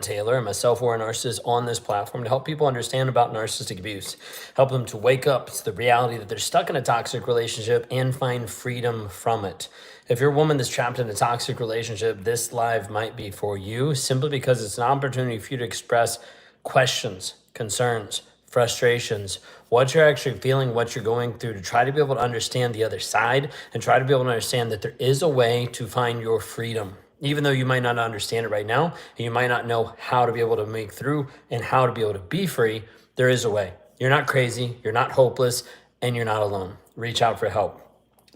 Taylor and myself, we're a narcissist on this platform to help people understand about narcissistic abuse, help them to wake up to the reality that they're stuck in a toxic relationship and find freedom from it. If you're a woman that's trapped in a toxic relationship, this live might be for you simply because it's an opportunity for you to express questions, concerns, frustrations, what you're actually feeling, what you're going through, to try to be able to understand the other side and try to be able to understand that there is a way to find your freedom. Even though you might not understand it right now, and you might not know how to be able to make through and how to be able to be free, there is a way. You're not crazy, you're not hopeless, and you're not alone. Reach out for help.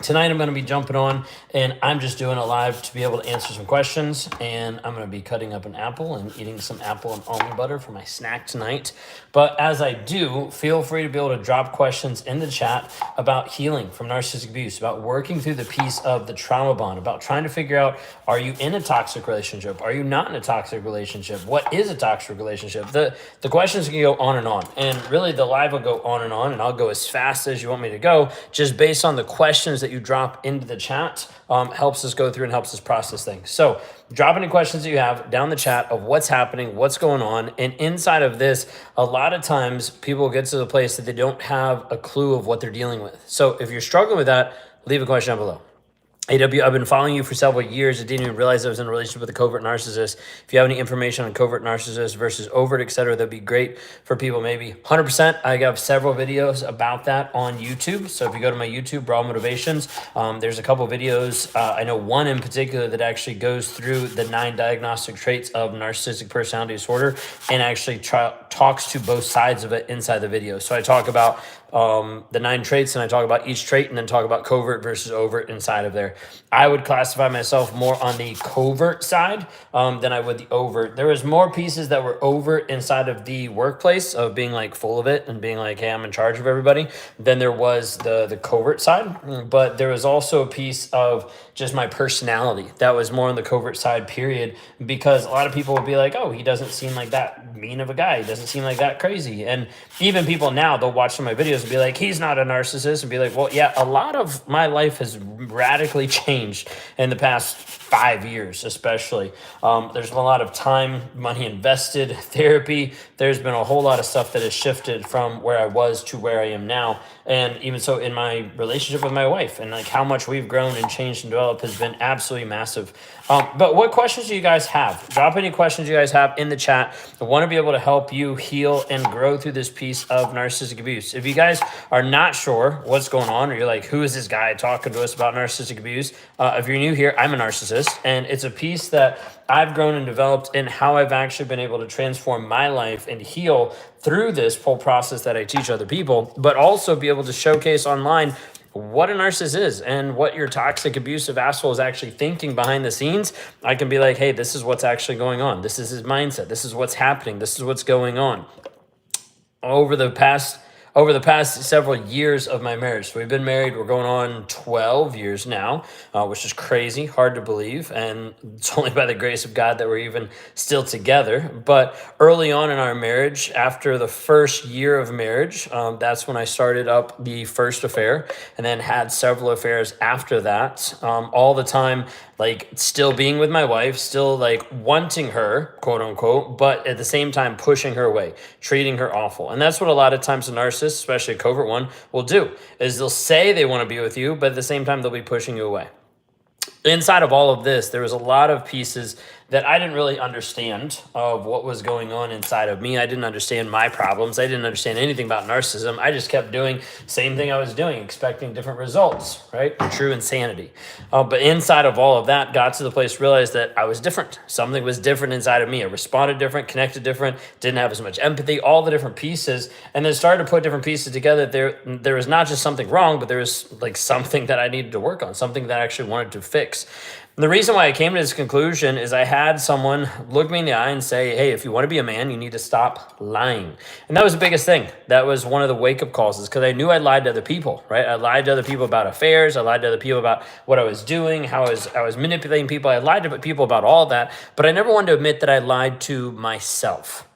Tonight I'm going to be jumping on and I'm just doing a live to be able to answer some questions, and I'm going to be cutting up an apple and eating some apple and almond butter for my snack tonight. But as I do, feel free to be able to drop questions in the chat about healing from narcissistic abuse, about working through the piece of the trauma bond, about trying to figure out, are you in a toxic relationship? Are you not in a toxic relationship? What is a toxic relationship? The questions can go on, and really the live will go on, and I'll go as fast as you want me to go, just based on the questions that you drop into the chat. Helps us go through and helps us process things. So drop any questions that you have down the chat of what's happening, what's going on. And inside of this, a lot of times people get to the place that they don't have a clue of what they're dealing with. So if you're struggling with that, leave a question down below. AW, I've been following you for several years. I didn't even realize I was in a relationship with a covert narcissist. If you have any information on covert narcissist versus overt, etc., that'd be great for people. Maybe 100%. I have several videos about that on YouTube. So if you go to my YouTube, Raw Motivations, there's a couple videos. I know one in particular that actually goes through the 9 diagnostic traits of narcissistic personality disorder and actually talks to both sides of it inside the video. So I talk about the 9 traits, and I talk about each trait, and then talk about covert versus overt inside of there. I would classify myself more on the covert side than I would the overt. There was more pieces that were overt inside of the workplace of being like full of it and being like, hey, I'm in charge of everybody, than there was the covert side. But there was also a piece of just my personality that was more on the covert side, period, because a lot of people would be like, oh, he doesn't seem like that mean of a guy. He doesn't seem like that crazy. And even people now, they'll watch some of my videos and be like, he's not a narcissist, and be like, well, yeah, a lot of my life has radically changed in the past 5 years, especially. There's been a lot of time, money invested, therapy. There's been a whole lot of stuff that has shifted from where I was to where I am now. And even so in my relationship with my wife, and like how much we've grown and changed and developed has been absolutely massive. But what questions do you guys have? Drop any questions you guys have in the chat. I want to be able to help you heal and grow through this piece of narcissistic abuse. If you guys are not sure what's going on, or you're like, who is this guy talking to us about narcissistic abuse? If you're new here, I'm a narcissist, and it's a piece that I've grown and developed in how I've actually been able to transform my life and heal through this whole process that I teach other people, but also be able to showcase online what a narcissist is and what your toxic, abusive asshole is actually thinking behind the scenes. I can be like, hey, this is what's actually going on. This is his mindset. This is what's happening. This is what's going on. Over the past several years of my marriage. So we've been married, we're going on 12 years now, which is crazy, hard to believe. And it's only by the grace of God that we're even still together. But early on in our marriage, after the first year of marriage, that's when I started up the first affair, and then had several affairs after that, all the time, like still being with my wife, still like wanting her, quote unquote, but at the same time pushing her away, treating her awful. And that's what a lot of times a narcissist, especially a covert one, will do, is they'll say they want to be with you, but at the same time, they'll be pushing you away. Inside of all of this, there was a lot of pieces that I didn't really understand of what was going on inside of me. I didn't understand my problems. I didn't understand anything about narcissism. I just kept doing the same thing I was doing, expecting different results, right? True insanity. But inside of all of that, got to the place, realized that I was different. Something was different inside of me. I responded different, connected different, didn't have as much empathy, all the different pieces. And then started to put different pieces together. There was not just something wrong, but there was like something that I needed to work on, something that I actually wanted to fix. The reason why I came to this conclusion is I had someone look me in the eye and say, hey, if you want to be a man, you need to stop lying. And that was the biggest thing. That was one of the wake-up calls, is because I knew I lied to other people, right? I lied to other people about affairs. I lied to other people about what I was doing, how I was manipulating people. I lied to people about all that, but I never wanted to admit that I lied to myself.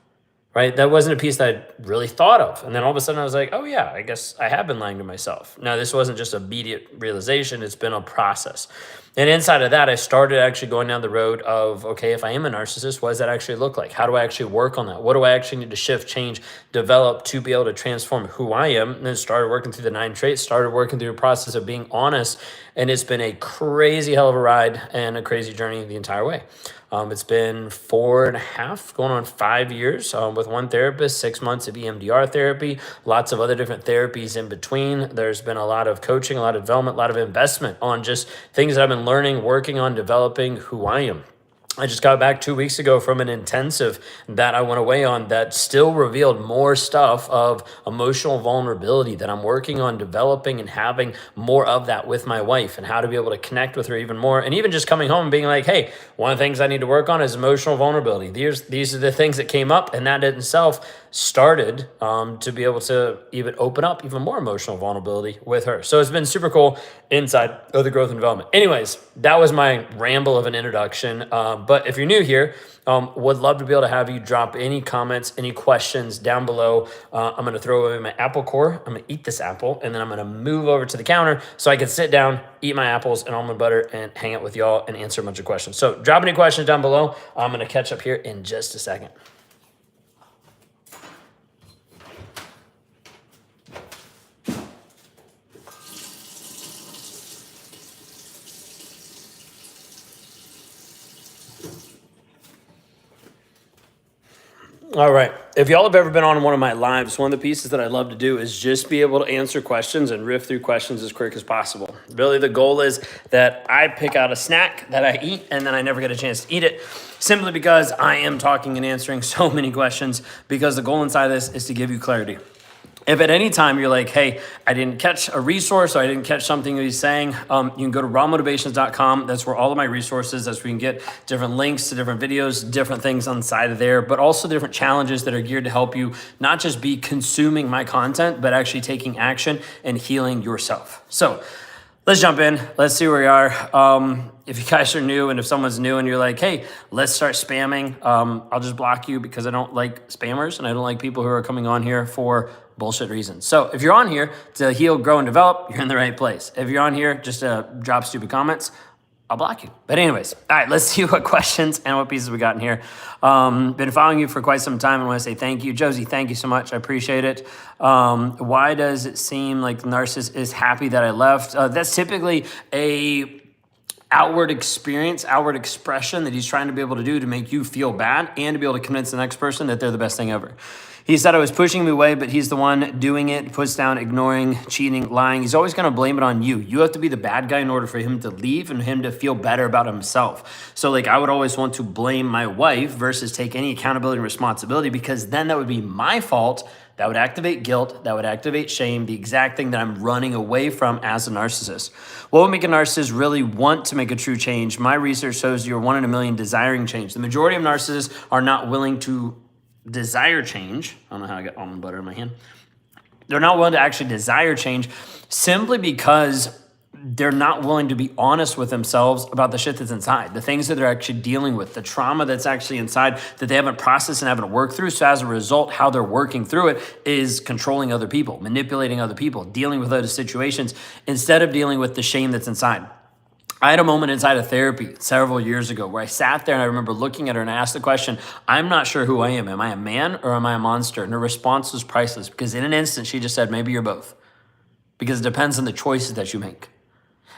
Right? That wasn't a piece that I really thought of. And then all of a sudden I was like, oh yeah, I guess I have been lying to myself. Now, this wasn't just immediate realization. It's been a process. And inside of that, I started actually going down the road of, okay, if I am a narcissist, what does that actually look like? How do I actually work on that? What do I actually need to shift, change, develop to be able to transform who I am? And then started working through the 9 traits, started working through the process of being honest. And it's been a crazy hell of a ride and a crazy journey the entire way. It's been 4.5, going on 5 years with one therapist, 6 months of EMDR therapy, lots of other different therapies in between. There's been a lot of coaching, a lot of development, a lot of investment on just things that I've been learning, working on, developing who I am. I just got back 2 weeks ago from an intensive that I went away on that still revealed more stuff of emotional vulnerability that I'm working on developing and having more of that with my wife and how to be able to connect with her even more. And even just coming home and being like, hey, one of the things I need to work on is emotional vulnerability. These are the things that came up, and that in itself started to be able to even open up even more emotional vulnerability with her. So it's been super cool inside of the growth and development. Anyways, that was my ramble of an introduction. But if you're new here, would love to be able to have you drop any comments, any questions down below. I'm going to throw away my apple core. I'm going to eat this apple, and then I'm going to move over to the counter so I can sit down, eat my apples and almond butter, and hang out with y'all and answer a bunch of questions. So drop any questions down below. I'm going to catch up here in just a second. All right. If y'all have ever been on one of my lives, one of the pieces that I love to do is just be able to answer questions and riff through questions as quick as possible. Really, the goal is that I pick out a snack that I eat and then I never get a chance to eat it, simply because I am talking and answering so many questions, because the goal inside of this is to give you clarity. If at any time you're like, hey, I didn't catch a resource or I didn't catch something that he's saying, you can go to rawmotivations.com. That's where all of my resources, that's where you can get different links to different videos, different things on the side of there, but also different challenges that are geared to help you not just be consuming my content, but actually taking action and healing yourself. So let's jump in. Let's see where we are. If you guys are new, and if someone's new and you're like, hey, let's start spamming, I'll just block you because I don't like spammers and I don't like people who are coming on here for bullshit reasons. So if you're on here to heal, grow, and develop, you're in the right place. If you're on here just to drop stupid comments, I'll block you. But anyways, all right, let's see what questions and what pieces we got in here. Been following you for quite some time. I want to say thank you. Josie, thank you so much. I appreciate it. Why does it seem like the narcissist is happy that I left? That's typically a outward experience, outward expression that he's trying to be able to do to make you feel bad and to be able to convince the next person that they're the best thing ever. He said I was pushing him away, but he's the one doing it, puts down, ignoring, cheating, lying. He's always going to blame it on you. You have to be the bad guy in order for him to leave and him to feel better about himself. So like I would always want to blame my wife versus take any accountability and responsibility, because then that would be my fault. That would activate guilt, that would activate shame, the exact thing that I'm running away from as a narcissist. What would make a narcissist really want to make a true change? My research shows you're 1 in a million desiring change. The majority of narcissists are not willing to desire change. I don't know how I got almond butter in my hand. They're not willing to actually desire change simply because they're not willing to be honest with themselves about the shit that's inside, the things that they're actually dealing with, the trauma that's actually inside that they haven't processed and haven't worked through. So as a result, how they're working through it is controlling other people, manipulating other people, dealing with other situations instead of dealing with the shame that's inside. I had a moment inside of therapy several years ago where I sat there and I remember looking at her and I asked the question, I'm not sure who I am. Am I a man or am I a monster? And her response was priceless, because in an instant she just said, maybe you're both, because it depends on the choices that you make.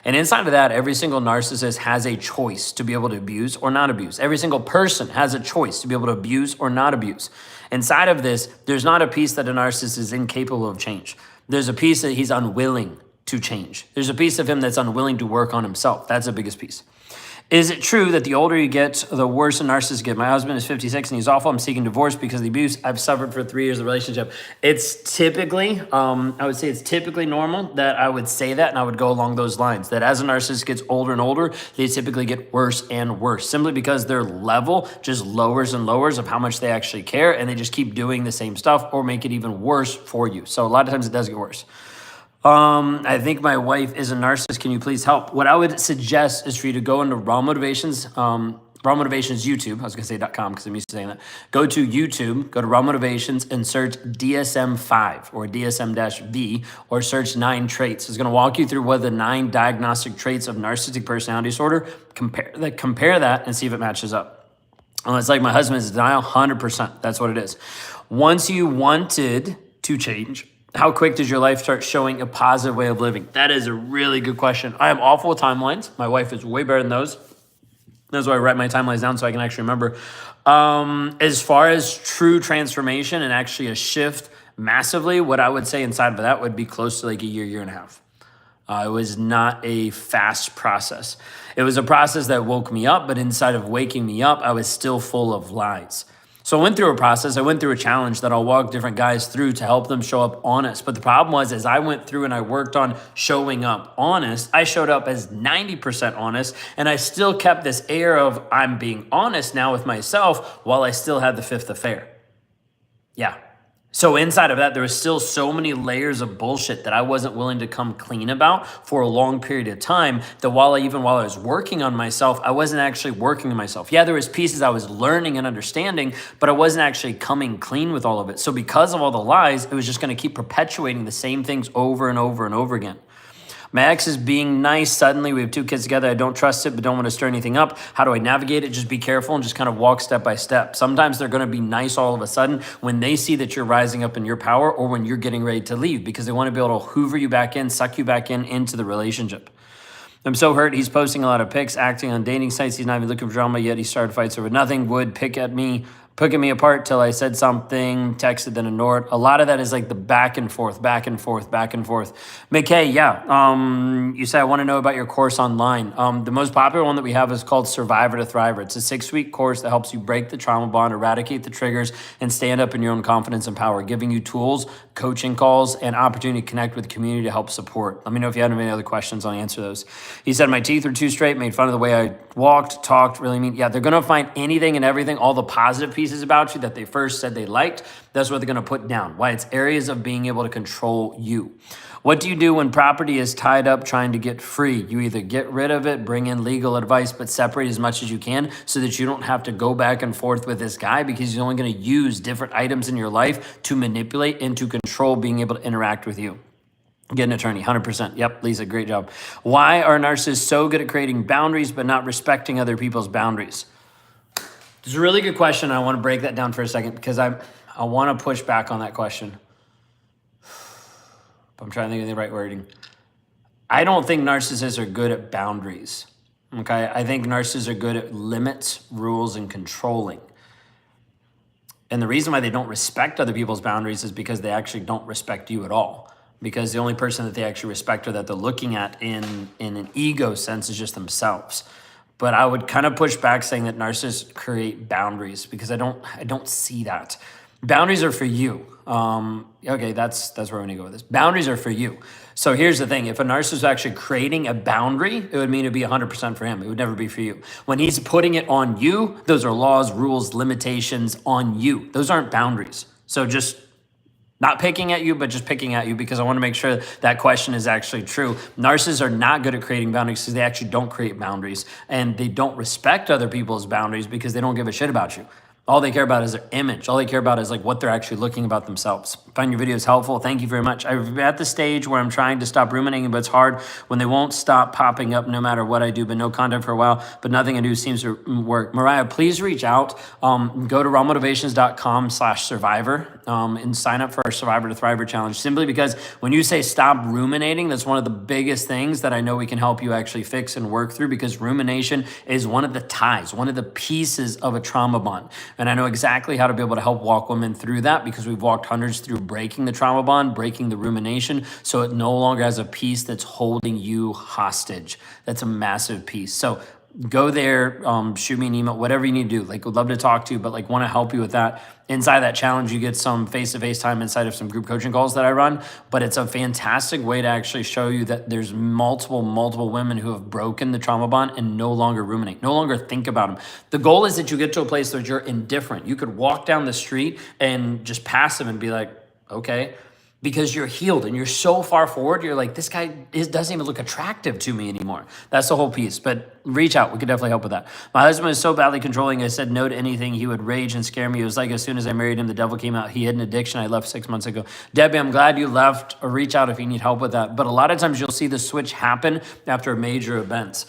And inside of that, every single narcissist has a choice to be able to abuse or not abuse. Every single person has a choice to be able to abuse or not abuse. Inside of this, there's not a piece that a narcissist is incapable of change. There's a piece that he's unwilling to change. There's a piece of him that's unwilling to work on himself. That's the biggest piece. Is it true that the older you get, the worse a narcissist gets? My husband is 56 and he's awful. I'm seeking divorce because of the abuse I've suffered for 3 years of relationship. It's typically, I would say it's typically normal that I would say that, and I would go along those lines, that as a narcissist gets older and older, they typically get worse and worse, simply because their level just lowers and lowers of how much they actually care, and they just keep doing the same stuff or make it even worse for you. So a lot of times it does get worse. I think my wife is a narcissist. Can you please help? What I would suggest is for you to go into Raw Motivations Raw Motivations YouTube, I was gonna say .com because I'm used to saying that. Go to YouTube, go to Raw Motivations and search DSM-5 or DSM-V or search 9 traits. It's gonna walk you through what are the 9 diagnostic traits of narcissistic personality disorder. Compare that and see if it matches up. It's like my husband's denial, 100%. That's what it is. Once you wanted to change, how quick does your life start showing a positive way of living? That is a really good question. I am awful with timelines. My wife is way better than those. That's why I write my timelines down so I can actually remember. As far as true transformation and actually a shift massively, what I would say inside of that would be close to like a year and a half. It was not a fast process. It was a process that woke me up, but inside of waking me up, I was still full of lies. So I went through a process, I went through a challenge that I'll walk different guys through to help them show up honest. But the problem was, as I went through and I worked on showing up honest, I showed up as 90% honest, and I still kept this air of I'm being honest now with myself while I still had the 5th affair. Yeah. So inside of that, there was still so many layers of bullshit that I wasn't willing to come clean about for a long period of time, that while I was working on myself, I wasn't actually working on myself. Yeah, there was pieces I was learning and understanding, but I wasn't actually coming clean with all of it. So because of all the lies, it was just going to keep perpetuating the same things over and over and over again. My ex is being nice. Suddenly we have 2 kids together. I don't trust it, but don't want to stir anything up. How do I navigate it? Just be careful and just kind of walk step by step. Sometimes they're going to be nice all of a sudden when they see that you're rising up in your power or when you're getting ready to leave, because they want to be able to hoover you back in, suck you back in into the relationship. I'm so hurt. He's posting a lot of pics, acting on dating sites. He's not even looking for drama yet. He started fights over nothing. Would pick at me, picking me apart till I said something, texted, then ignored. A lot of that is like the back and forth, back and forth, back and forth. McKay, yeah. You said, I want to know about your course online. The most popular one that we have is called Survivor to Thriver. It's a 6-week course that helps you break the trauma bond, eradicate the triggers, and stand up in your own confidence and power, giving you tools, coaching calls, and opportunity to connect with the community to help support. Let me know if you have any other questions. I'll answer those. He said, my teeth are too straight, made fun of the way I walked, talked, really mean. Yeah, they're going to find anything and everything, all the positive pieces about you that they first said they liked. That's what they're going to put down. Why? It's areas of being able to control you. What do you do when property is tied up trying to get free? You either get rid of it, bring in legal advice, but separate as much as you can so that you don't have to go back and forth with this guy, because he's only going to use different items in your life to manipulate and to control being able to interact with you. Get an attorney, 100%. Yep, Lisa, great job. Why are narcissists so good at creating boundaries but not respecting other people's boundaries? It's a really good question. I want to break that down for a second because I want to push back on that question. I'm trying to think of the right wording. I don't think narcissists are good at boundaries. Okay, I think narcissists are good at limits, rules, and controlling. And the reason why they don't respect other people's boundaries is because they actually don't respect you at all. Because the only person that they actually respect or that they're looking at in an ego sense is just themselves. But I would kind of push back saying that narcissists create boundaries, because I don't see that. Boundaries are for you. Okay, that's where I'm gonna go with this. Boundaries are for you. So here's the thing. If a narcissist is actually creating a boundary, it would mean it'd be 100% for him. It would never be for you. When he's putting it on you, those are laws, rules, limitations on you. Those aren't boundaries. So just not picking at you, but just picking at you, because I want to make sure that question is actually true. Narcissists are not good at creating boundaries because they actually don't create boundaries, and they don't respect other people's boundaries because they don't give a shit about you. All they care about is their image. All they care about is like what they're actually looking about themselves. Find your videos helpful. Thank you very much. I'm at the stage where I'm trying to stop ruminating, but it's hard when they won't stop popping up no matter what I do, but no content for a while, but nothing I do seems to work. Mariah, please reach out. Go to rawmotivations.com/survivor and sign up for our Survivor to Thriver challenge, simply because when you say stop ruminating, that's one of the biggest things that I know we can help you actually fix and work through, because rumination is one of the ties, one of the pieces of a trauma bond. And I know exactly how to be able to help walk women through that, because we've walked hundreds through breaking the trauma bond, breaking the rumination, so it no longer has a piece that's holding you hostage. That's a massive piece. So go there, shoot me an email, whatever you need to do. Like, would love to talk to you, but like want to help you with that. Inside that challenge, you get some face-to-face time inside of some group coaching calls that I run, but it's a fantastic way to actually show you that there's multiple women who have broken the trauma bond and no longer ruminate, no longer think about them. The goal is that you get to a place where you're indifferent. You could walk down the street and just pass them and be like, okay. because you're healed and you're so far forward. You're like, this guy doesn't even look attractive to me anymore. That's the whole piece. But reach out. We could definitely help with that. My husband was so badly controlling. I said no to anything. He would rage and scare me. It was like as soon as I married him, the devil came out. He had an addiction. I left 6 months ago. Debbie, I'm glad you left. Or reach out if you need help with that. But a lot of times you'll see the switch happen after major events.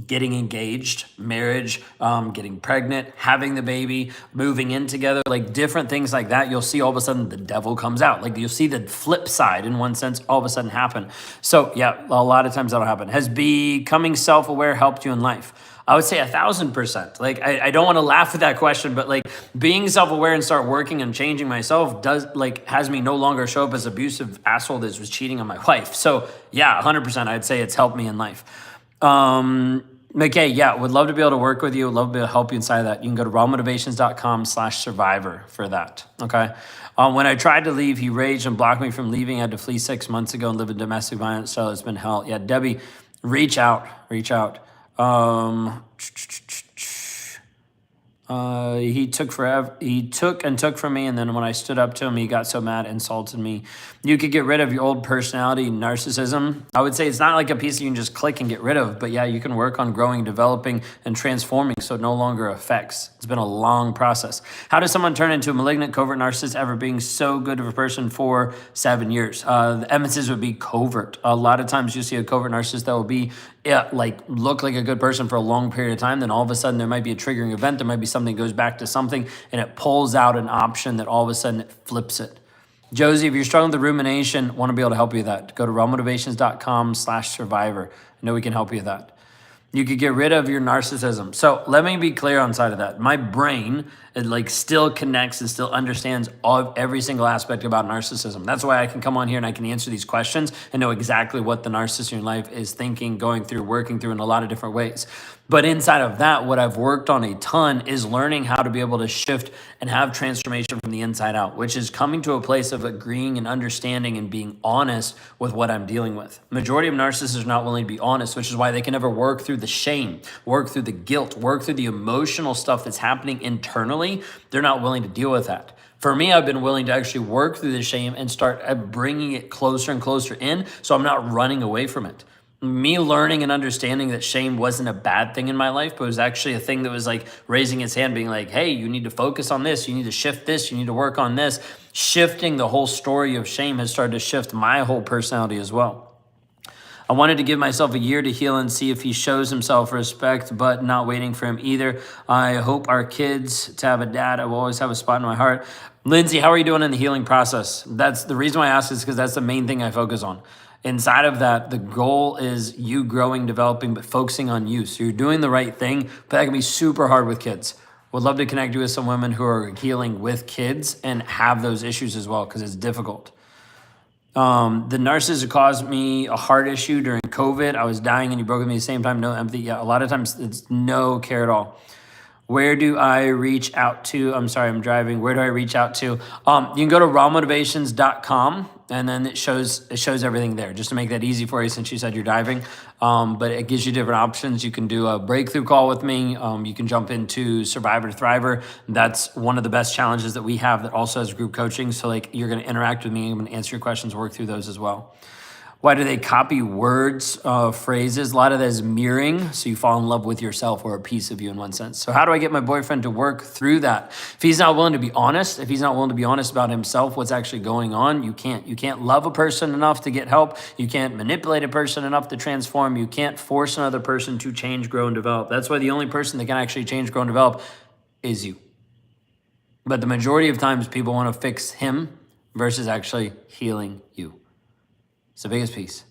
Getting engaged, marriage, getting pregnant, having the baby, moving in together, like different things like that. You'll see all of a sudden the devil comes out. Like you'll see the flip side in one sense all of a sudden happen. So yeah, a lot of times that'll happen. Has becoming self-aware helped you in life? I would say 1,000%. Like, I don't want to laugh at that question, but like being self-aware and start working and changing myself has me no longer show up as abusive asshole that was cheating on my wife. So yeah, 100%. I'd say it's helped me in life. Okay, yeah, would love to be able to work with you. Would love to be able to help you inside of that. You can go to rawmotivations.com/survivor for that, okay? When I tried to leave, he raged and blocked me from leaving. I had to flee 6 months ago and live in domestic violence, so it's been hell. Yeah, Debbie, reach out. He took from me, and then when I stood up to him, he got so mad, insulted me. You could get rid of your old personality, narcissism. I would say it's not like a piece you can just click and get rid of, but yeah, you can work on growing, developing, and transforming so it no longer affects. It's been a long process. How does someone turn into a malignant, covert narcissist after being so good of a person for 7 years? The emphasis would be covert. A lot of times you see a covert narcissist that will be look like a good person for a long period of time. Then all of a sudden there might be a triggering event. There might be something that goes back to something and it pulls out an option that all of a sudden it flips it. Josie, if you're struggling with rumination, want to be able to help you with that. Go to rawmotivations.com/survivor. I know we can help you with that. You could get rid of your narcissism. So let me be clear on side of that. My brain, it still connects and still understands every single aspect about narcissism. That's why I can come on here and I can answer these questions and know exactly what the narcissist in your life is thinking, going through, working through in a lot of different ways. But inside of that, what I've worked on a ton is learning how to be able to shift and have transformation from the inside out, which is coming to a place of agreeing and understanding and being honest with what I'm dealing with. Majority of narcissists are not willing to be honest, which is why they can never work through the shame, work through the guilt, work through the emotional stuff that's happening internally. They're not willing to deal with that. For me, I've been willing to actually work through the shame and start bringing it closer and closer in so I'm not running away from it. Me learning and understanding that shame wasn't a bad thing in my life, but it was actually a thing that was like raising its hand, being like, hey, you need to focus on this. You need to shift this. You need to work on this. Shifting the whole story of shame has started to shift my whole personality as well. I wanted to give myself a year to heal and see if he shows himself respect, but not waiting for him either. I hope our kids to have a dad. I will always have a spot in my heart. Lindsay, how are you doing in the healing process? That's the reason why I ask is because that's the main thing I focus on. Inside of that, the goal is you growing, developing, but focusing on you. So you're doing the right thing, but that can be super hard with kids. Would love to connect you with some women who are healing with kids and have those issues as well, because it's difficult. The narcissist caused me a heart issue during COVID. I was dying and he broke with me at the same time. No empathy. Yeah, a lot of times it's no care at all. Where do I reach out to? I'm sorry, I'm driving. Where do I reach out to? You can go to rawmotivations.com and then it shows everything there just to make that easy for you since you said you're driving. But it gives you different options. You can do a breakthrough call with me. You can jump into Survivor to Thriver. That's one of the best challenges that we have that also has group coaching. So like you're going to interact with me. I'm going to answer your questions, work through those as well. Why do they copy words, phrases? A lot of that is mirroring, so you fall in love with yourself or a piece of you in one sense. So how do I get my boyfriend to work through that? If he's not willing to be honest, if he's not willing to be honest about himself, what's actually going on, you can't love a person enough to get help. You can't manipulate a person enough to transform. You can't force another person to change, grow, and develop. That's why the only person that can actually change, grow, and develop is you. But the majority of times people want to fix him versus actually healing you. It's the biggest piece.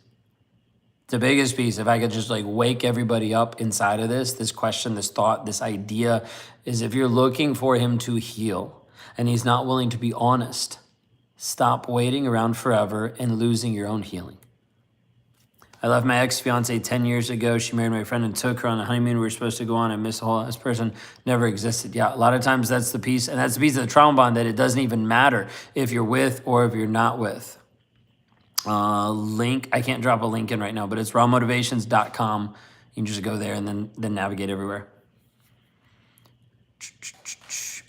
It's the biggest piece. If I could just like wake everybody up inside of this question, this thought, this idea is if you're looking for him to heal and he's not willing to be honest, stop waiting around forever and losing your own healing. I left my ex-fiance 10 years ago. She married my friend and took her on the honeymoon we were supposed to go on. I miss the whole, this person never existed. Yeah, a lot of times that's the piece, and that's the piece of the trauma bond that it doesn't even matter if you're with or if you're not with. Link, I can't drop a link in right now, but it's rawmotivations.com. You can just go there and then navigate everywhere.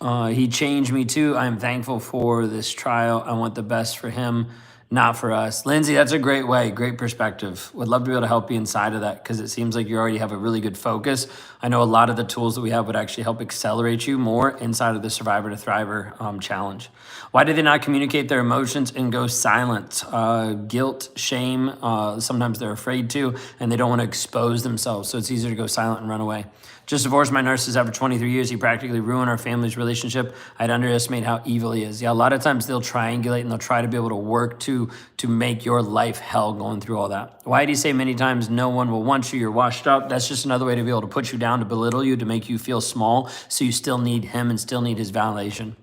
He changed me too. I'm thankful for this trial. I want the best for him, not for us. Lindsay, that's a great way, great perspective. Would love to be able to help you inside of that because it seems like you already have a really good focus. I know a lot of the tools that we have would actually help accelerate you more inside of the Survivor to Thriver challenge. Why do they not communicate their emotions and go silent? Guilt, shame, sometimes they're afraid to, and they don't want to expose themselves. So it's easier to go silent and run away. Just divorced my narcissist after 23 years. He practically ruined our family's relationship. I'd underestimate how evil he is. Yeah, a lot of times they'll triangulate and they'll try to be able to work to make your life hell going through all that. Why do you say many times no one will want you? You're washed up. That's just another way to be able to put you down, to belittle you, to make you feel small. So you still need him and still need his validation.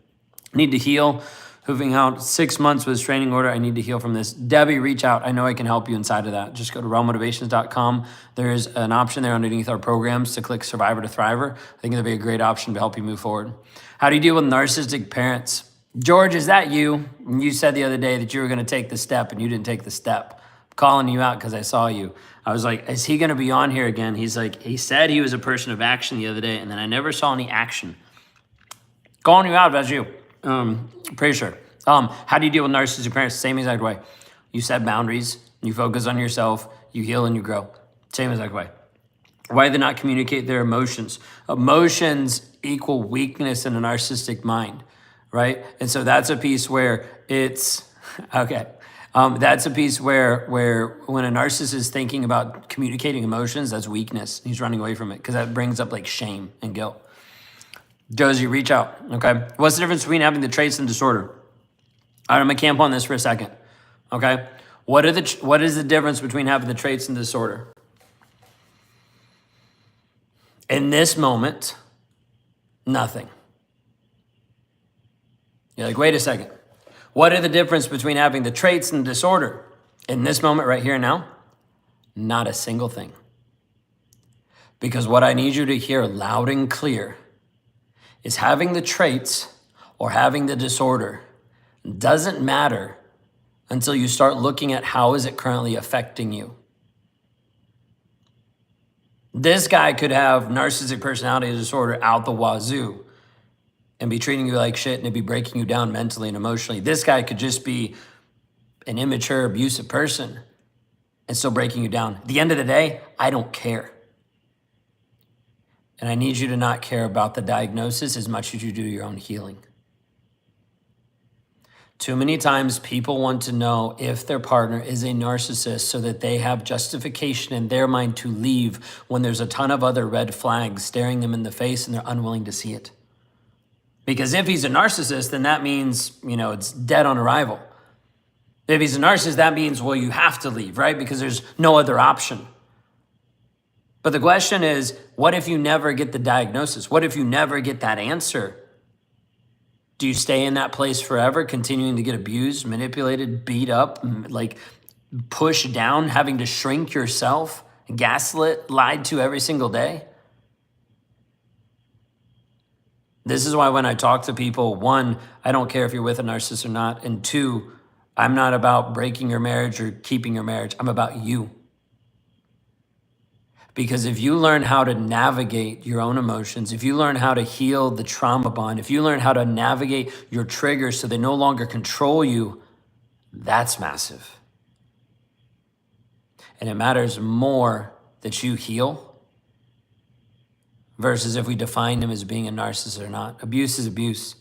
Need to heal. Moving out 6 months with training order. I need to heal from this. Debbie, reach out. I know I can help you inside of that. Just go to rawmotivations.com. There's an option there underneath our programs to click Survivor to Thriver. I think it'll be a great option to help you move forward. How do you deal with narcissistic parents? George, is that you? You said the other day that you were going to take the step and you didn't take the step. I'm calling you out because I saw you. I was like, is he going to be on here again? He's like, he said he was a person of action the other day and then I never saw any action. Calling you out, that's you. Pretty sure. How do you deal with narcissistic parents? Same exact way. You set boundaries, you focus on yourself, you heal and you grow. Same exact way. Why do they not communicate their emotions? Emotions equal weakness in a narcissistic mind, right? And so that's a piece where it's, okay. That's a piece where when a narcissist is thinking about communicating emotions, that's weakness. He's running away from it because that brings up like shame and guilt. Josie, reach out, okay? What's the difference between having the traits and disorder? All right, I'm gonna camp on this for a second, okay? What is the difference between having the traits and disorder? In this moment, nothing. You're like, wait a second. What are the difference between having the traits and disorder? In this moment right here and now, not a single thing. Because what I need you to hear loud and clear is having the traits or having the disorder doesn't matter until you start looking at how is it currently affecting you. This guy could have narcissistic personality disorder out the wazoo and be treating you like shit and it'd be breaking you down mentally and emotionally. This guy could just be an immature, abusive person and still breaking you down. At the end of the day, I don't care. And I need you to not care about the diagnosis as much as you do your own healing. Too many times people want to know if their partner is a narcissist so that they have justification in their mind to leave when there's a ton of other red flags staring them in the face and they're unwilling to see it. Because if he's a narcissist, then that means, it's dead on arrival. If he's a narcissist, that means, well, you have to leave, right? Because there's no other option. But the question is, what if you never get the diagnosis? What if you never get that answer? Do you stay in that place forever, continuing to get abused, manipulated, beat up, like pushed down, having to shrink yourself, gaslit, lied to every single day? This is why when I talk to people, one, I don't care if you're with a narcissist or not. And two, I'm not about breaking your marriage or keeping your marriage. I'm about you. Because if you learn how to navigate your own emotions, if you learn how to heal the trauma bond, if you learn how to navigate your triggers so they no longer control you, that's massive. And it matters more that you heal versus if we define him as being a narcissist or not. Abuse is abuse.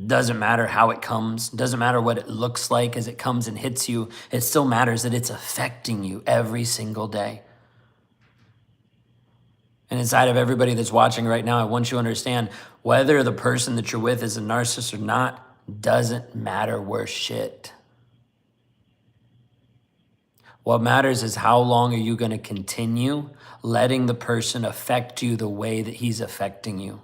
Doesn't matter how it comes. Doesn't matter what it looks like as it comes and hits you. It still matters that it's affecting you every single day. And inside of everybody that's watching right now, I want you to understand whether the person that you're with is a narcissist or not, doesn't matter worth shit. What matters is how long are you going to continue letting the person affect you the way that he's affecting you.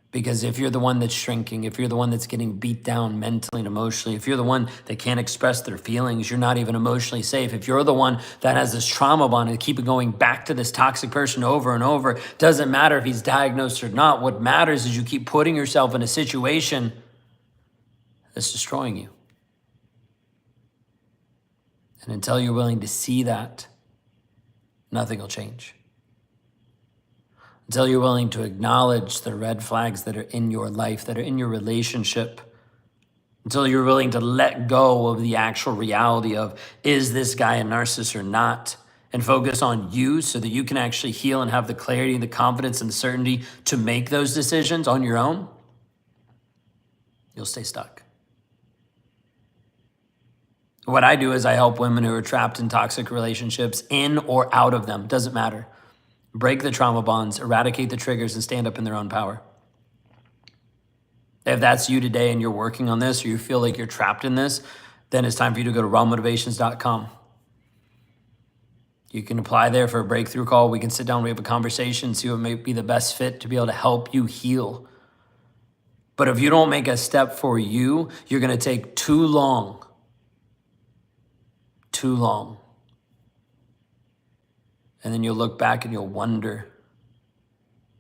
Because if you're the one that's shrinking, if you're the one that's getting beat down mentally and emotionally, if you're the one that can't express their feelings, you're not even emotionally safe. If you're the one that has this trauma bond and keep going back to this toxic person over and over, doesn't matter if he's diagnosed or not. What matters is you keep putting yourself in a situation that's destroying you. And until you're willing to see that, nothing will change. until you're willing to acknowledge the red flags that are in your life, that are in your relationship, until you're willing to let go of the actual reality of, is this guy a narcissist or not? And focus on you so that you can actually heal and have the clarity and the confidence and the certainty to make those decisions on your own, you'll stay stuck. What I do is I help women who are trapped in toxic relationships, in or out of them, doesn't matter. Break the trauma bonds, eradicate the triggers, and stand up in their own power. If that's you today and you're working on this, or you feel like you're trapped in this, then it's time for you to go to rawmotivations.com. You can apply there for a breakthrough call. We can sit down, we have a conversation, see what may be the best fit to be able to help you heal. But if you don't make a step for you, you're going to take too long. Too long. And then you'll look back and you'll wonder,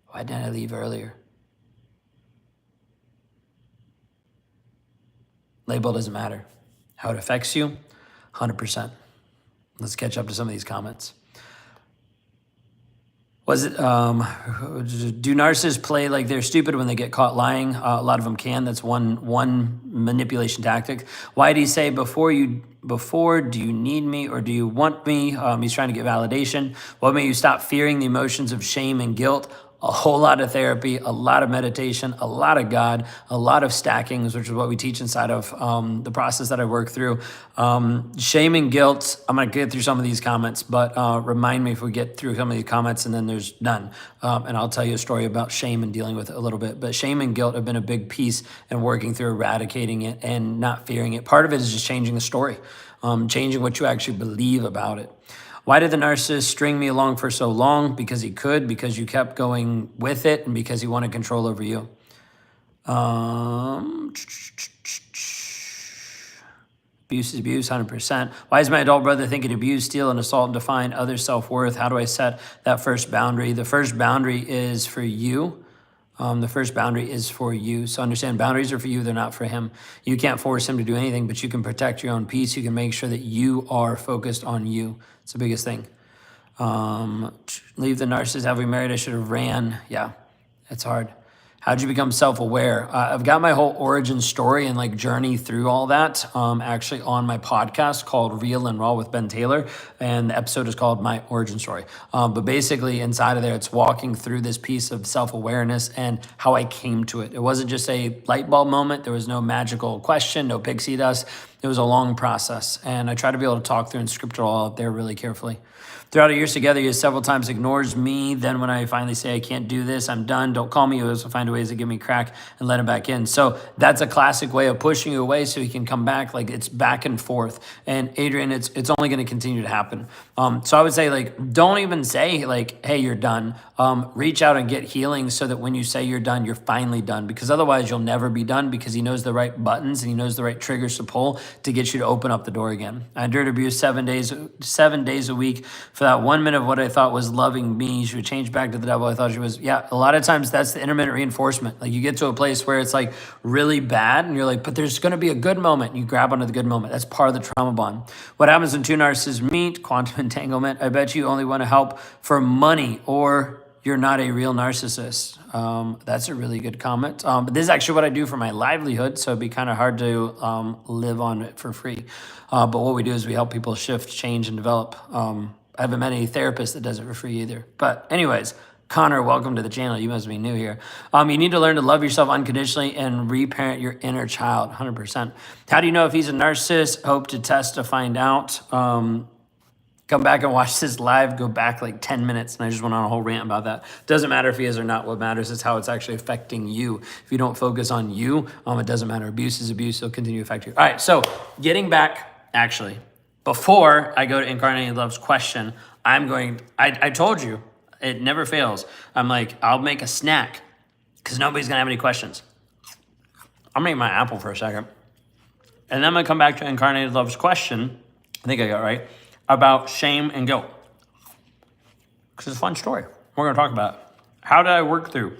why didn't I leave earlier? Label doesn't matter. How it affects you, 100%. Let's catch up to some of these comments. Was it, do narcissists play like they're stupid when they get caught lying? A lot of them can. That's one manipulation tactic. Why do you say before, do you need me or do you want me? He's trying to get validation. What made you stop fearing the emotions of shame and guilt? A whole lot of therapy, a lot of meditation, a lot of God, a lot of stackings, which is what we teach inside of the process that I work through. Shame and guilt, I'm going to get through some of these comments, but remind me if we get through some of these comments and then there's none. And I'll tell you a story about shame and dealing with it a little bit. But shame and guilt have been a big piece in working through eradicating it and not fearing it. Part of it is just changing the story, changing what you actually believe about it. Why did the narcissist string me along for so long? Because he could, because you kept going with it, and because he wanted control over you. Abuse is abuse, 100%. Why is my adult brother thinking abuse, steal, and assault and define others' self-worth? How do I set that first boundary? The first boundary is for you. The first boundary is for you. So understand, boundaries are for you, they're not for him. You can't force him to do anything, but you can protect your own peace. You can make sure that you are focused on you. It's the biggest thing. Leave the narcissist. Have we married? I should have ran. Yeah, it's hard. How'd you become self-aware? I've got my whole origin story and like journey through all that actually on my podcast called Real and Raw with Ben Taylor. And the episode is called My Origin Story. But basically inside of there, it's walking through this piece of self-awareness and how I came to it. It wasn't just a light bulb moment. There was no magical question, no pixie dust. It was a long process. And I try to be able to talk through and script it all out there really carefully. Throughout our years together, he several times ignores me. Then when I finally say, I can't do this, I'm done, don't call me, he will find ways to give me crack and let him back in. So that's a classic way of pushing you away so he can come back. Like it's back and forth. And Adrian, it's only going to continue to happen. So I would say like, don't even say like, hey, you're done. Reach out and get healing so that when you say you're done, you're finally done. Because otherwise you'll never be done because he knows the right buttons and he knows the right triggers to pull to get you to open up the door again. I endured abuse 7 days a week. For that 1 minute of what I thought was loving me, she would change back to the devil. I thought she was, yeah, a lot of times that's the intermittent reinforcement. Like you get to a place where it's like really bad and you're like, but there's going to be a good moment. You grab onto the good moment. That's part of the trauma bond. What happens when two narcissists meet? Quantum entanglement. I bet you only want to help for money or you're not a real narcissist. That's a really good comment. But this is actually what I do for my livelihood. So it'd be kind of hard to live on it for free. But what we do is we help people shift, change, and develop. I haven't met any therapist that does it for free either. But anyways, Connor, welcome to the channel. You must be new here. You need to learn to love yourself unconditionally and reparent your inner child, 100%. How do you know if he's a narcissist? Hope to test to find out. Come back and watch this live, go back like 10 minutes. And I just went on a whole rant about that. Doesn't matter if he is or not. What matters is how it's actually affecting you. If you don't focus on you, it doesn't matter. Abuse is abuse. It'll continue to affect you. All right, so getting back, actually, before I go to Incarnating Love's question, I told you, it never fails. I'm like, I'll make a snack because nobody's gonna have any questions. I'm gonna eat my apple for a second. And then I'm gonna come back to Incarnated Love's question, I think I got it right, about shame and guilt. Because it's a fun story. We're gonna talk about it. How did I work through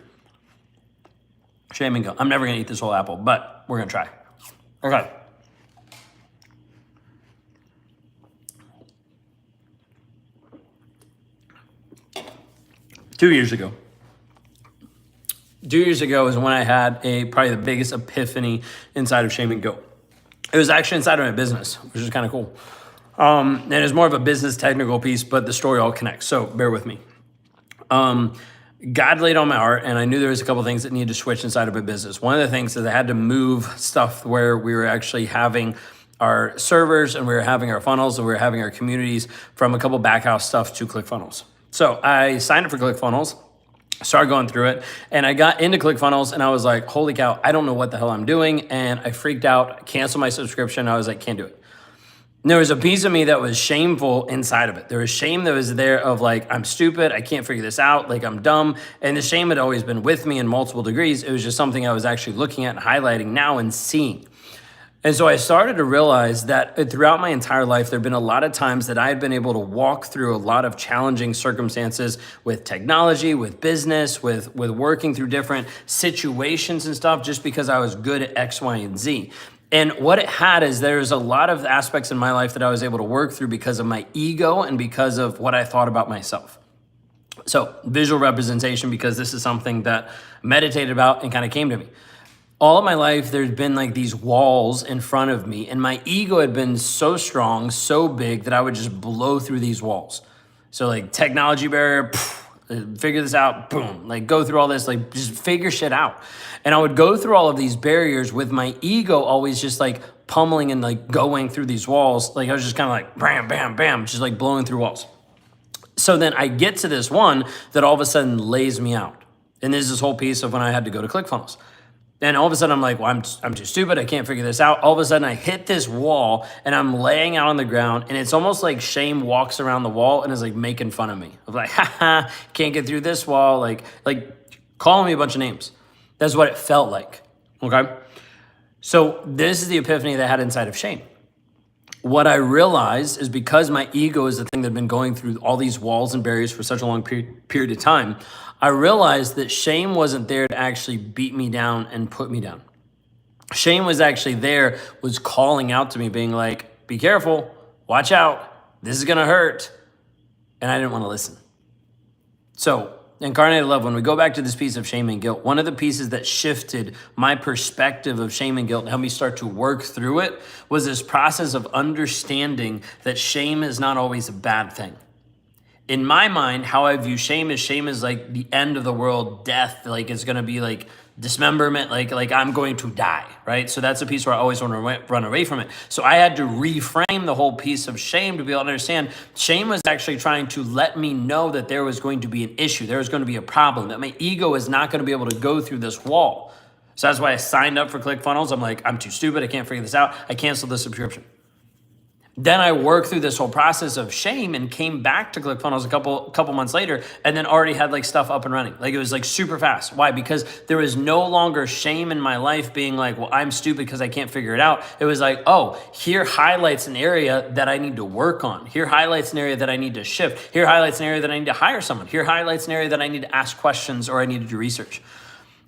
shame and guilt? I'm never gonna eat this whole apple, but we're gonna try. Okay. 2 years ago, 2 years ago is when I had probably the biggest epiphany inside of shame and guilt. It was actually inside of my business, which is kind of cool. And it's more of a business technical piece, but the story all connects. So bear with me. God laid on my heart, and I knew there was a couple things that needed to switch inside of my business. One of the things is I had to move stuff where we were actually having our servers and we were having our funnels and we were having our communities from a couple backhouse stuff to ClickFunnels. So I signed up for ClickFunnels, started going through it, and I got into ClickFunnels and I was like, holy cow, I don't know what the hell I'm doing. And I freaked out, canceled my subscription. I was like, can't do it. And there was a piece of me that was shameful inside of it. There was shame that was there of like, I'm stupid, I can't figure this out, like I'm dumb. And the shame had always been with me in multiple degrees. It was just something I was actually looking at and highlighting now and seeing. And so I started to realize that throughout my entire life, there have been a lot of times that I had been able to walk through a lot of challenging circumstances with technology, with business, with working through different situations and stuff, just because I was good at X, Y, and Z. And what it had is there's a lot of aspects in my life that I was able to work through because of my ego and because of what I thought about myself. So visual representation, because this is something that I meditated about and kind of came to me. All of my life, there's been like these walls in front of me, and my ego had been so strong, so big that I would just blow through these walls. So like technology barrier, figure this out, boom, like go through all this, like just figure shit out. And I would go through all of these barriers with my ego always just like pummeling and like going through these walls. Like I was just kind of like bam, bam, bam, just like blowing through walls. So then I get to this one that all of a sudden lays me out. And there's this whole piece of when I had to go to ClickFunnels. And all of a sudden I'm like, well, I'm too stupid. I can't figure this out. All of a sudden I hit this wall and I'm laying out on the ground, and it's almost like shame walks around the wall and is like making fun of me. I'm like, haha, can't get through this wall. Like calling me a bunch of names. That's what it felt like. Okay. So this is the epiphany that I had inside of shame. What I realized is because my ego is the thing that had been going through all these walls and barriers for such a long period of time, I realized that shame wasn't there to actually beat me down and put me down. Shame was actually there, was calling out to me, being like, be careful, watch out, this is gonna hurt. And I didn't want to listen. So, incarnated love, when we go back to this piece of shame and guilt, one of the pieces that shifted my perspective of shame and guilt and helped me start to work through it was this process of understanding that shame is not always a bad thing. In my mind, how I view shame is like the end of the world, death, like it's gonna be like dismemberment, like I'm going to die, right? So that's a piece where I always want to run away from it. So I had to reframe the whole piece of shame to be able to understand shame was actually trying to let me know that there was going to be an issue, there was going to be a problem, that my ego is not going to be able to go through this wall. So that's why I signed up for ClickFunnels. I'm like, I'm too stupid, I can't figure this out. I canceled the subscription. Then I worked through this whole process of shame and came back to ClickFunnels a couple months later, and then already had like stuff up and running. Like it was like super fast. Why? Because there was no longer shame in my life being like, well, I'm stupid because I can't figure it out. It was like, oh, here highlights an area that I need to work on. Here highlights an area that I need to shift. Here highlights an area that I need to hire someone. Here highlights an area that I need to ask questions or I need to do research.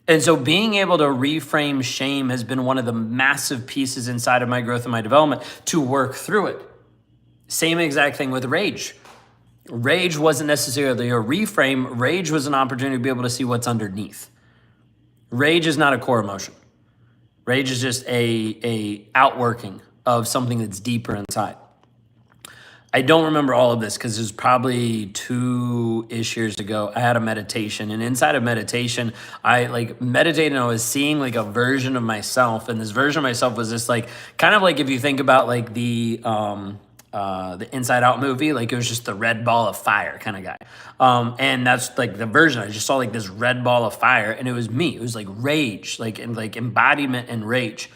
And so being able to reframe shame has been one of the massive pieces inside of my growth and my development to work through it. Same exact thing with rage. Rage wasn't necessarily a reframe. Rage was an opportunity to be able to see what's underneath. Rage is not a core emotion. Rage is just a outworking of something that's deeper inside. I don't remember all of this because it was probably 2-ish years ago. I had a meditation, and inside of meditation, I like meditated and I was seeing like a version of myself. And this version of myself was just like, kind of like if you think about like the Inside Out movie, like it was just the red ball of fire kind of guy. And that's like the version. I just saw like this red ball of fire, and it was me. It was like rage, like embodiment and rage.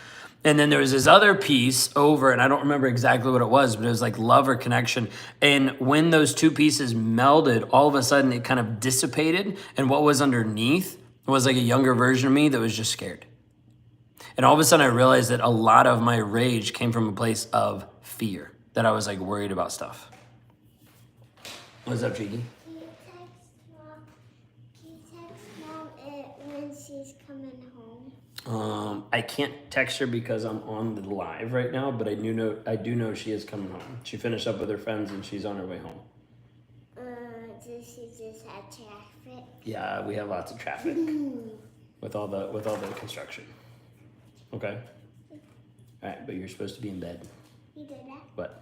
And then there was this other piece over, and I don't remember exactly what it was, but it was like love or connection. And when those two pieces melded, all of a sudden it kind of dissipated. And what was underneath was like a younger version of me that was just scared. And all of a sudden I realized that a lot of my rage came from a place of fear, that I was like worried about stuff. What's up, Cheeky? Can you text mom when she's coming home? I can't text her because I'm on the live right now, but I do know she is coming home. She finished up with her friends and she's on her way home. Does she just have traffic? Yeah, we have lots of traffic. with all the construction. Okay. All right, but you're supposed to be in bed. You did that? What?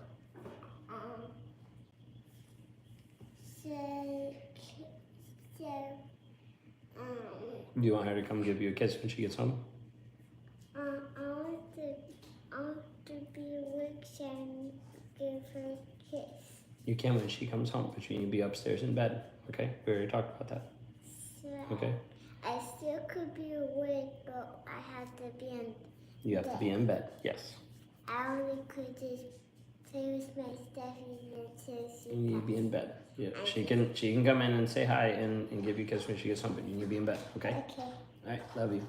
Do you want her to come give you a kiss when she gets home? I want to be awake and give her a kiss. You can when she comes home, but you need to be upstairs in bed. Okay? We already talked about that. So Okay? I still could be awake, but I have to be in You have to be in bed. Yes. I only could just play with my stuff until she You need to be in bed. Yeah. She can come in and say hi and give you a kiss when she gets home, but you need to be in bed. Okay? Okay. All right. Love you.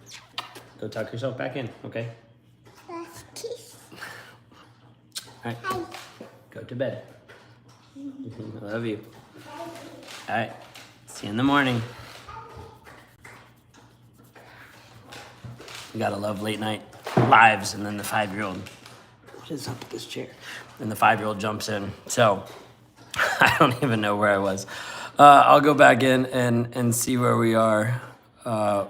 Go tuck yourself back in. Okay? Last kiss. All right. Hi. Go to bed. I love you. All right. See you in the morning. You gotta love late night lives, and then the 5-year-old. What is up with this chair? And the 5-year-old jumps in. So I don't even know where I was. I'll go back in and see where we are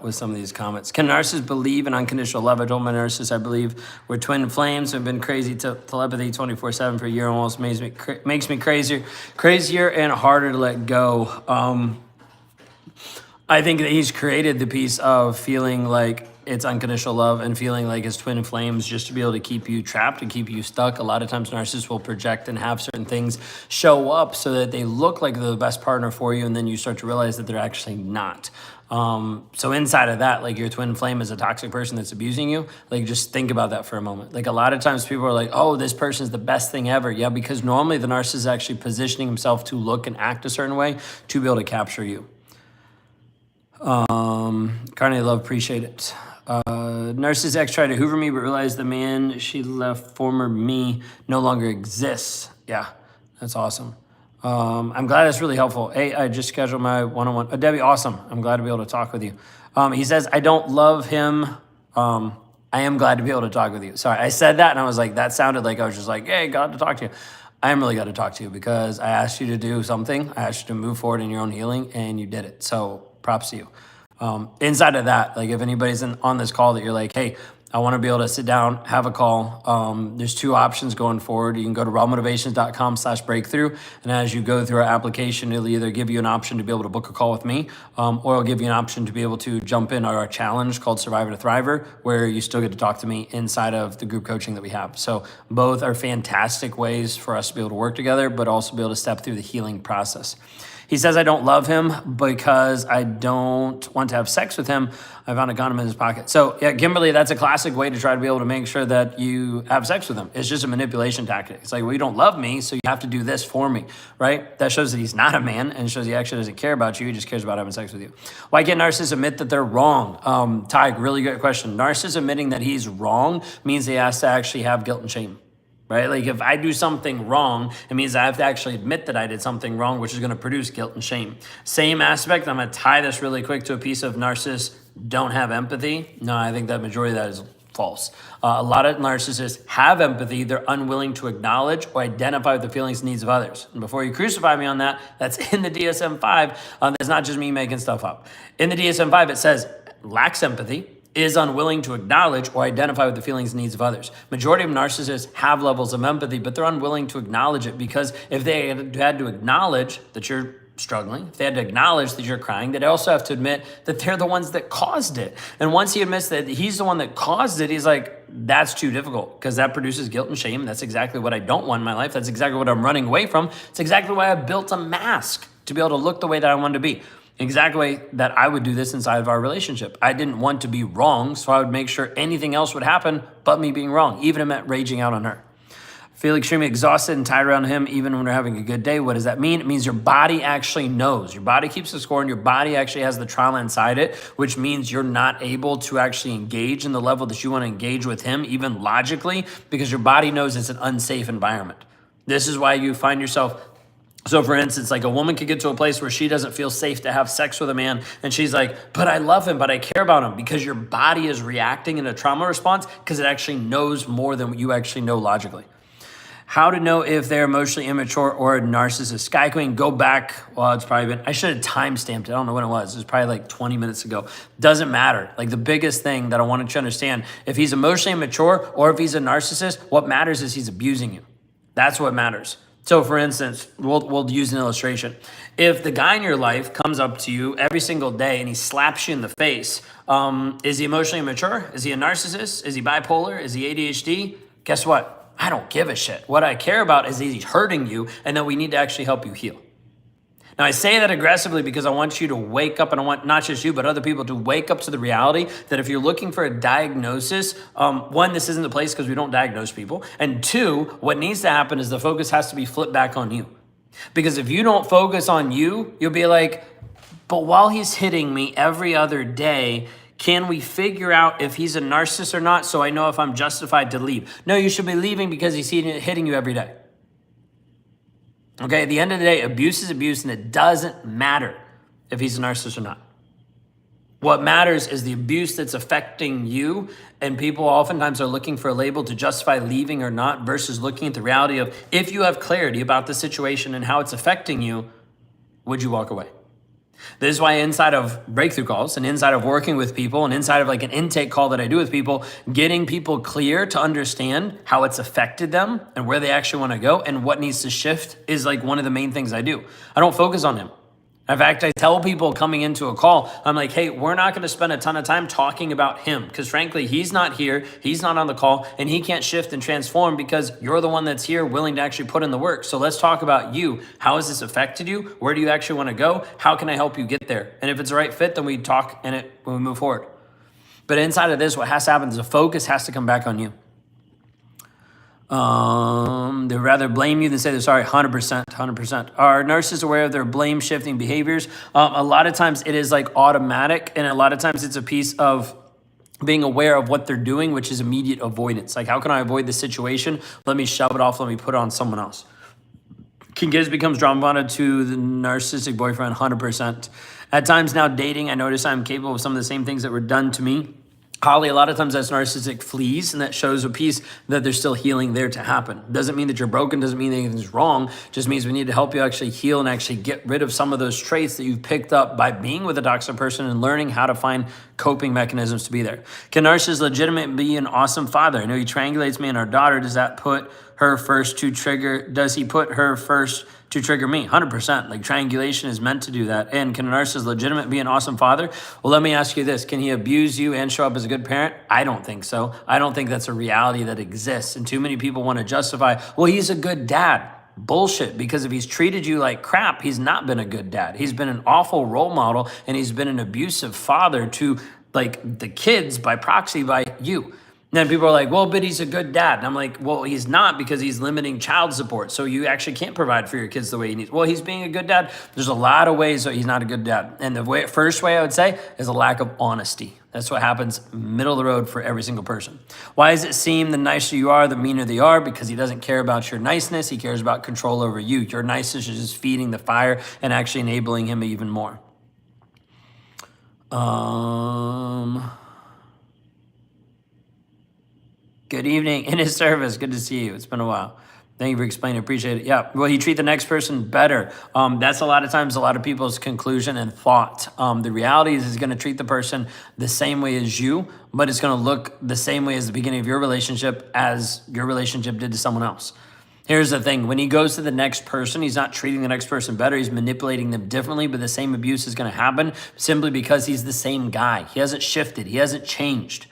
with some of these comments. Can narcissists believe in unconditional love? I told my narcissist I believe we're twin flames. I've been crazy to telepathy 24/7 for a year almost. Makes me crazier and harder to let go. I think that he's created the piece of feeling like it's unconditional love and feeling like it's twin flames just to be able to keep you trapped and keep you stuck. A lot of times narcissists will project and have certain things show up so that they look like they're the best partner for you, and then you start to realize that they're actually not. So inside of that, like your twin flame is a toxic person that's abusing you. Like just think about that for a moment. Like a lot of times people are like, oh, this person's the best thing ever. Yeah, because normally the narcissist is actually positioning himself to look and act a certain way to be able to capture you. Carney, love, appreciate it. Narcissist X tried to hoover me, but realized the man she left, former me, no longer exists. Yeah, that's awesome. I'm glad that's really helpful. Hey, I just scheduled my one-on-one. Debbie, awesome. I'm glad to be able to talk with you. He says, I don't love him. I am glad to be able to talk with you. Sorry, I said that and I was like, that sounded like I was just like, hey, glad to talk to you. I am really glad to talk to you because I asked you to do something. I asked you to move forward in your own healing and you did it. So props to you. Inside of that, like if anybody's on this call that you're like, hey, I want to be able to sit down, have a call. There's 2 options going forward. You can go to rawmotivations.com/breakthrough. And as you go through our application, it'll either give you an option to be able to book a call with me, or it'll give you an option to be able to jump in our challenge called Survivor to Thriver, where you still get to talk to me inside of the group coaching that we have. So both are fantastic ways for us to be able to work together, but also be able to step through the healing process. He says, I don't love him because I don't want to have sex with him. I found a condom in his pocket. So yeah, Kimberly, that's a classic way to try to be able to make sure that you have sex with him. It's just a manipulation tactic. It's like, well, you don't love me, so you have to do this for me, right? That shows that he's not a man and shows he actually doesn't care about you. He just cares about having sex with you. Why can't narcissists admit that they're wrong? Ty, really good question. Narcissists admitting that he's wrong means he has to actually have guilt and shame. Right? Like if I do something wrong, it means I have to actually admit that I did something wrong, which is going to produce guilt and shame. Same aspect. I'm going to tie this really quick to a piece of narcissists don't have empathy. No, I think that majority of that is false. A lot of narcissists have empathy. They're unwilling to acknowledge or identify with the feelings and needs of others. And before you crucify me on that, that's in the DSM-5. That's not just me making stuff up. In the DSM-5, it says lacks empathy, is unwilling to acknowledge or identify with the feelings and needs of others. Majority of narcissists have levels of empathy, but they're unwilling to acknowledge it because if they had to acknowledge that you're struggling, if they had to acknowledge that you're crying, they'd also have to admit that they're the ones that caused it. And once he admits that he's the one that caused it, he's like, that's too difficult because that produces guilt and shame. That's exactly what I don't want in my life. That's exactly what I'm running away from. It's exactly why I built a mask to be able to look the way that I wanted to be. Exact way that I would do this inside of our relationship. I didn't want to be wrong, so I would make sure anything else would happen but me being wrong, even if it meant raging out on her. Feel extremely exhausted and tired around him even when we're having a good day. What does that mean? It means your body actually knows. Your body keeps the score and your body actually has the trauma inside it, which means you're not able to actually engage in the level that you want to engage with him, even logically, because your body knows it's an unsafe environment. This is why you find yourself. So for instance, like a woman could get to a place where she doesn't feel safe to have sex with a man. And she's like, but I love him, but I care about him, because your body is reacting in a trauma response because it actually knows more than what you actually know logically. How to know if they're emotionally immature or a narcissist. Sky Queen, go back. Well, it's probably been, I should have timestamped it. I don't know when it was. It was probably like 20 minutes ago. Doesn't matter. Like the biggest thing that I wanted you to understand, if he's emotionally immature or if he's a narcissist, what matters is he's abusing you. That's what matters. So for instance, we'll use an illustration. If the guy in your life comes up to you every single day and he slaps you in the face, is he emotionally immature? Is he a narcissist? Is he bipolar? Is he ADHD? Guess what? I don't give a shit. What I care about is that he's hurting you and that we need to actually help you heal. Now, I say that aggressively because I want you to wake up, and I want not just you, but other people to wake up to the reality that if you're looking for a diagnosis, one, this isn't the place because we don't diagnose people. And two, what needs to happen is the focus has to be flipped back on you. Because if you don't focus on you, you'll be like, but while he's hitting me every other day, can we figure out if he's a narcissist or not so I know if I'm justified to leave? No, you should be leaving because he's hitting you every day. Okay, at the end of the day, abuse is abuse, and it doesn't matter if he's a narcissist or not. What matters is the abuse that's affecting you, and people oftentimes are looking for a label to justify leaving or not versus looking at the reality of if you have clarity about the situation and how it's affecting you, would you walk away? This is why inside of breakthrough calls and inside of working with people and inside of like an intake call that I do with people, getting people clear to understand how it's affected them and where they actually want to go and what needs to shift is like one of the main things I do. I don't focus on him. In fact, I tell people coming into a call, I'm like, hey, we're not going to spend a ton of time talking about him because frankly, he's not here, he's not on the call, and he can't shift and transform because you're the one that's here willing to actually put in the work. So let's talk about you. How has this affected you? Where do you actually want to go? How can I help you get there? And if it's the right fit, then we talk and we move forward. But inside of this, what has to happen is the focus has to come back on you. They'd rather blame you than say they're sorry. 100%, 100%. Are narcissists aware of their blame shifting behaviors? A lot of times it is like automatic, and a lot of times it's a piece of being aware of what they're doing, which is immediate avoidance. Like, how can I avoid the situation? Let me shove it off. Let me put it on someone else. King Gibbs becomes drama bonded to the narcissistic boyfriend. 100%. At times now dating, I notice I'm capable of some of the same things that were done to me. Holly, a lot of times that's narcissistic flees, and that shows a piece that there's still healing there to happen. Doesn't mean that you're broken, doesn't mean anything's wrong, just means we need to help you actually heal and actually get rid of some of those traits that you've picked up by being with a toxic person and learning how to find coping mechanisms to be there. Can narcissist legitimate be an awesome father? I know he triangulates me and our daughter. Does that put her first to trigger, does he put her first to trigger me? 100%. Like triangulation is meant to do that. And can a narcissist legitimate be an awesome father? Well, let me ask you this. Can he abuse you and show up as a good parent? I don't think so. I don't think that's a reality that exists. And too many people want to justify, well, he's a good dad. Bullshit, because if he's treated you like crap, he's not been a good dad. He's been an awful role model, and he's been an abusive father to like the kids by proxy by you. And then people are like, well, but he's a good dad. And I'm like, well, he's not, because he's limiting child support. So you actually can't provide for your kids the way he needs. Well, he's being a good dad. There's a lot of ways that he's not a good dad. And the first way I would say is a lack of honesty. That's what happens middle of the road for every single person. Why does it seem the nicer you are, the meaner they are? Because he doesn't care about your niceness. He cares about control over you. Your niceness is just feeding the fire and actually enabling him even more. Good evening. In his service. Good to see you. It's been a while. Thank you for explaining. Appreciate it. Yeah. Will he treat the next person better? That's a lot of times a lot of people's conclusion and thought. The reality is he's going to treat the person the same way as you, but it's going to look the same way as the beginning of your relationship as your relationship did to someone else. Here's the thing. When he goes to the next person, he's not treating the next person better. He's manipulating them differently, but the same abuse is going to happen simply because he's the same guy. He hasn't shifted. He hasn't changed.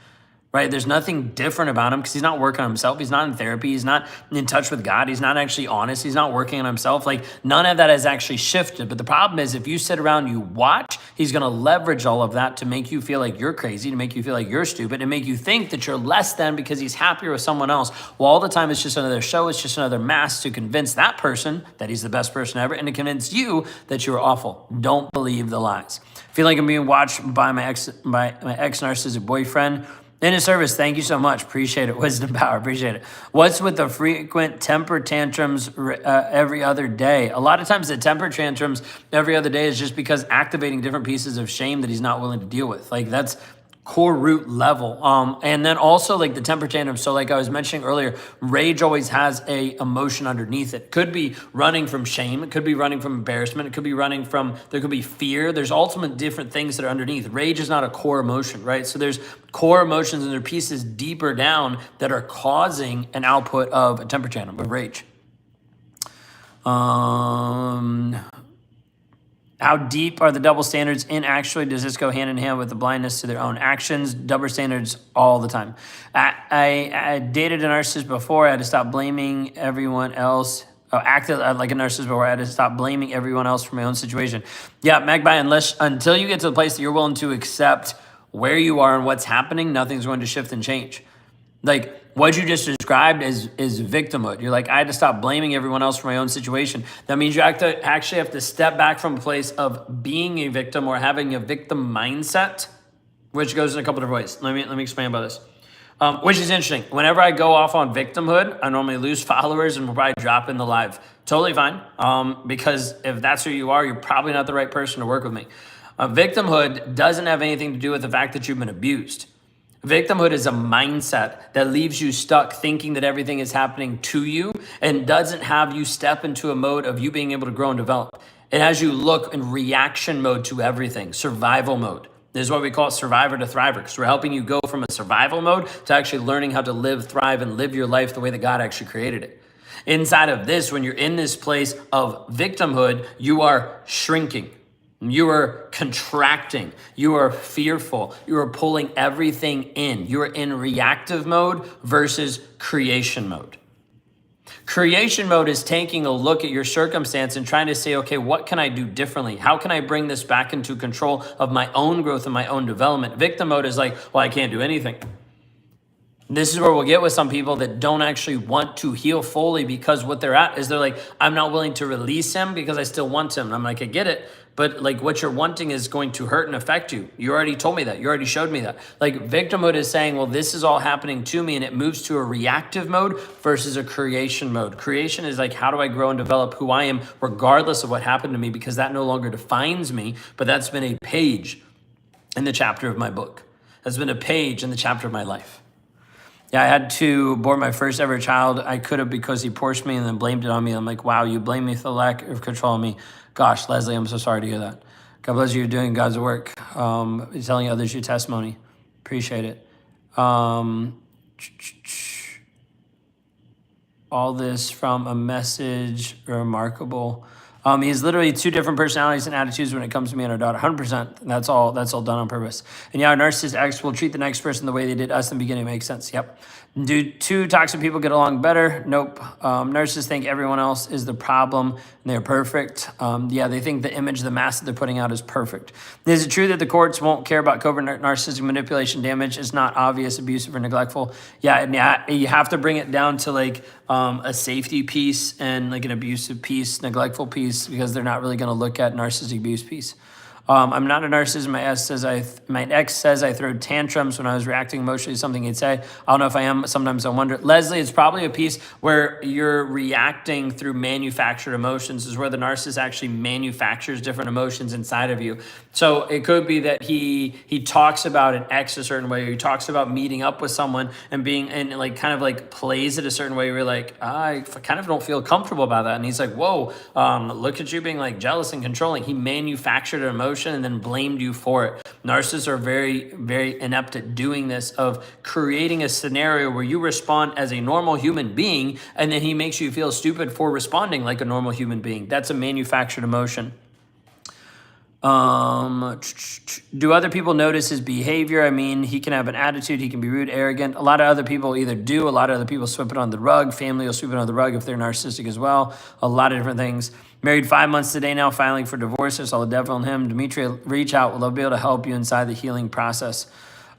Right? There's nothing different about him because he's not working on himself. He's not in therapy. He's not in touch with God. He's not actually honest. He's not working on himself. Like none of that has actually shifted. But the problem is if you sit around and you watch, he's going to leverage all of that to make you feel like you're crazy, to make you feel like you're stupid, and make you think that you're less than because he's happier with someone else. Well, all the time it's just another show. It's just another mask to convince that person that he's the best person ever and to convince you that you're awful. Don't believe the lies. I feel like I'm being watched by my ex-narcissistic boyfriend. In his service, thank you so much. Appreciate it. Wisdom, power, appreciate it. What's with the frequent temper tantrums every other day? A lot of times the temper tantrums every other day is just because activating different pieces of shame that he's not willing to deal with. Like that's core root level. And then also like the temper tantrum. So like I was mentioning earlier, rage always has a emotion underneath it. Could be running from shame. It could be running from embarrassment. It could be running from, there could be fear. There's ultimate different things that are underneath. Rage is not a core emotion, right? So there's core emotions and there are pieces deeper down that are causing an output of a temper tantrum, of rage. How deep are the double standards in actually? Does this go hand in hand with the blindness to their own actions? Double standards all the time. I dated a narcissist before. I had to stop blaming everyone else. Acted like a narcissist before. I had to stop blaming everyone else for my own situation. Yeah, Magpie, until you get to the place that you're willing to accept where you are and what's happening, nothing's going to shift and change. Like what you just described is victimhood. You're like, I had to stop blaming everyone else for my own situation. That means you actually have to step back from a place of being a victim or having a victim mindset, which goes in a couple different ways. Let me explain about this. Which is interesting. Whenever I go off on victimhood, I normally lose followers and will probably drop in the live. Totally fine. Because if that's who you are, you're probably not the right person to work with me. Victimhood doesn't have anything to do with the fact that you've been abused. Victimhood is a mindset that leaves you stuck thinking that everything is happening to you and doesn't have you step into a mode of you being able to grow and develop. It has you look in reaction mode to everything, survival mode. This is what we call it, survivor to thriver, because we're helping you go from a survival mode to actually learning how to live, thrive, and live your life the way that God actually created it. Inside of this, when you're in this place of victimhood, you are shrinking. You are contracting. You are fearful. You are pulling everything in. You are in reactive mode versus creation mode. Creation mode is taking a look at your circumstance and trying to say, okay, what can I do differently? How can I bring this back into control of my own growth and my own development? Victim mode is like, well, I can't do anything. This is where we'll get with some people that don't actually want to heal fully because what they're at is they're like, I'm not willing to release him because I still want him. And I'm like, I get it. But like what you're wanting is going to hurt and affect you. You already told me that. You already showed me that. Like victimhood is saying, well, this is all happening to me, and it moves to a reactive mode versus a creation mode. Creation is like, how do I grow and develop who I am regardless of what happened to me, because that no longer defines me, but that's been a page in the chapter of my book. That's been a page in the chapter of my life. Yeah, I had to abort my first ever child. I could have because he forced me and then blamed it on me. I'm like, wow, you blame me for the lack of control of me. Gosh, Leslie, I'm so sorry to hear that. God bless you. You're doing God's work. Telling others your testimony. Appreciate it. All this from a message, remarkable. He's literally two different personalities and attitudes when it comes to me and our daughter, 100%. And that's all done on purpose. And yeah, our narcissist X will treat the next person the way they did us in the beginning. Makes sense. Yep. Do two toxic people get along better? Nope. Narcissists think everyone else is the problem and they're perfect. Yeah, they think the image, the mask that they're putting out is perfect. Is it true that the courts won't care about covert narcissistic manipulation damage? It's not obvious, abusive, or neglectful. Yeah, and yeah, you have to bring it down to like a safety piece and like an abusive piece, neglectful piece, because they're not really going to look at narcissistic abuse piece. I'm not a narcissist. My ex says I throw tantrums when I was reacting emotionally to something he'd say. I don't know if I am. Sometimes I wonder. Leslie, it's probably a piece where you're reacting through manufactured emotions. Is where the narcissist actually manufactures different emotions inside of you. So it could be that he talks about an ex a certain way, or he talks about meeting up with someone and being and like kind of like plays it a certain way. Where you're like, I kind of don't feel comfortable about that. And he's like, whoa, look at you being like jealous and controlling. He manufactured an emotion and then blamed you for it. Narcissists are very, very inept at doing this, of creating a scenario where you respond as a normal human being, and then he makes you feel stupid for responding like a normal human being. That's a manufactured emotion. Do other people notice his behavior? I mean, he can have an attitude, he can be rude, arrogant. A lot of other people either do, a lot of other people sweep it on the rug. Family will sweep it on the rug if they're narcissistic as well. A lot of different things. Married 5 months today now, filing for divorce. There's all the devil in him. Dimitri, reach out. We'll be able to help you inside the healing process.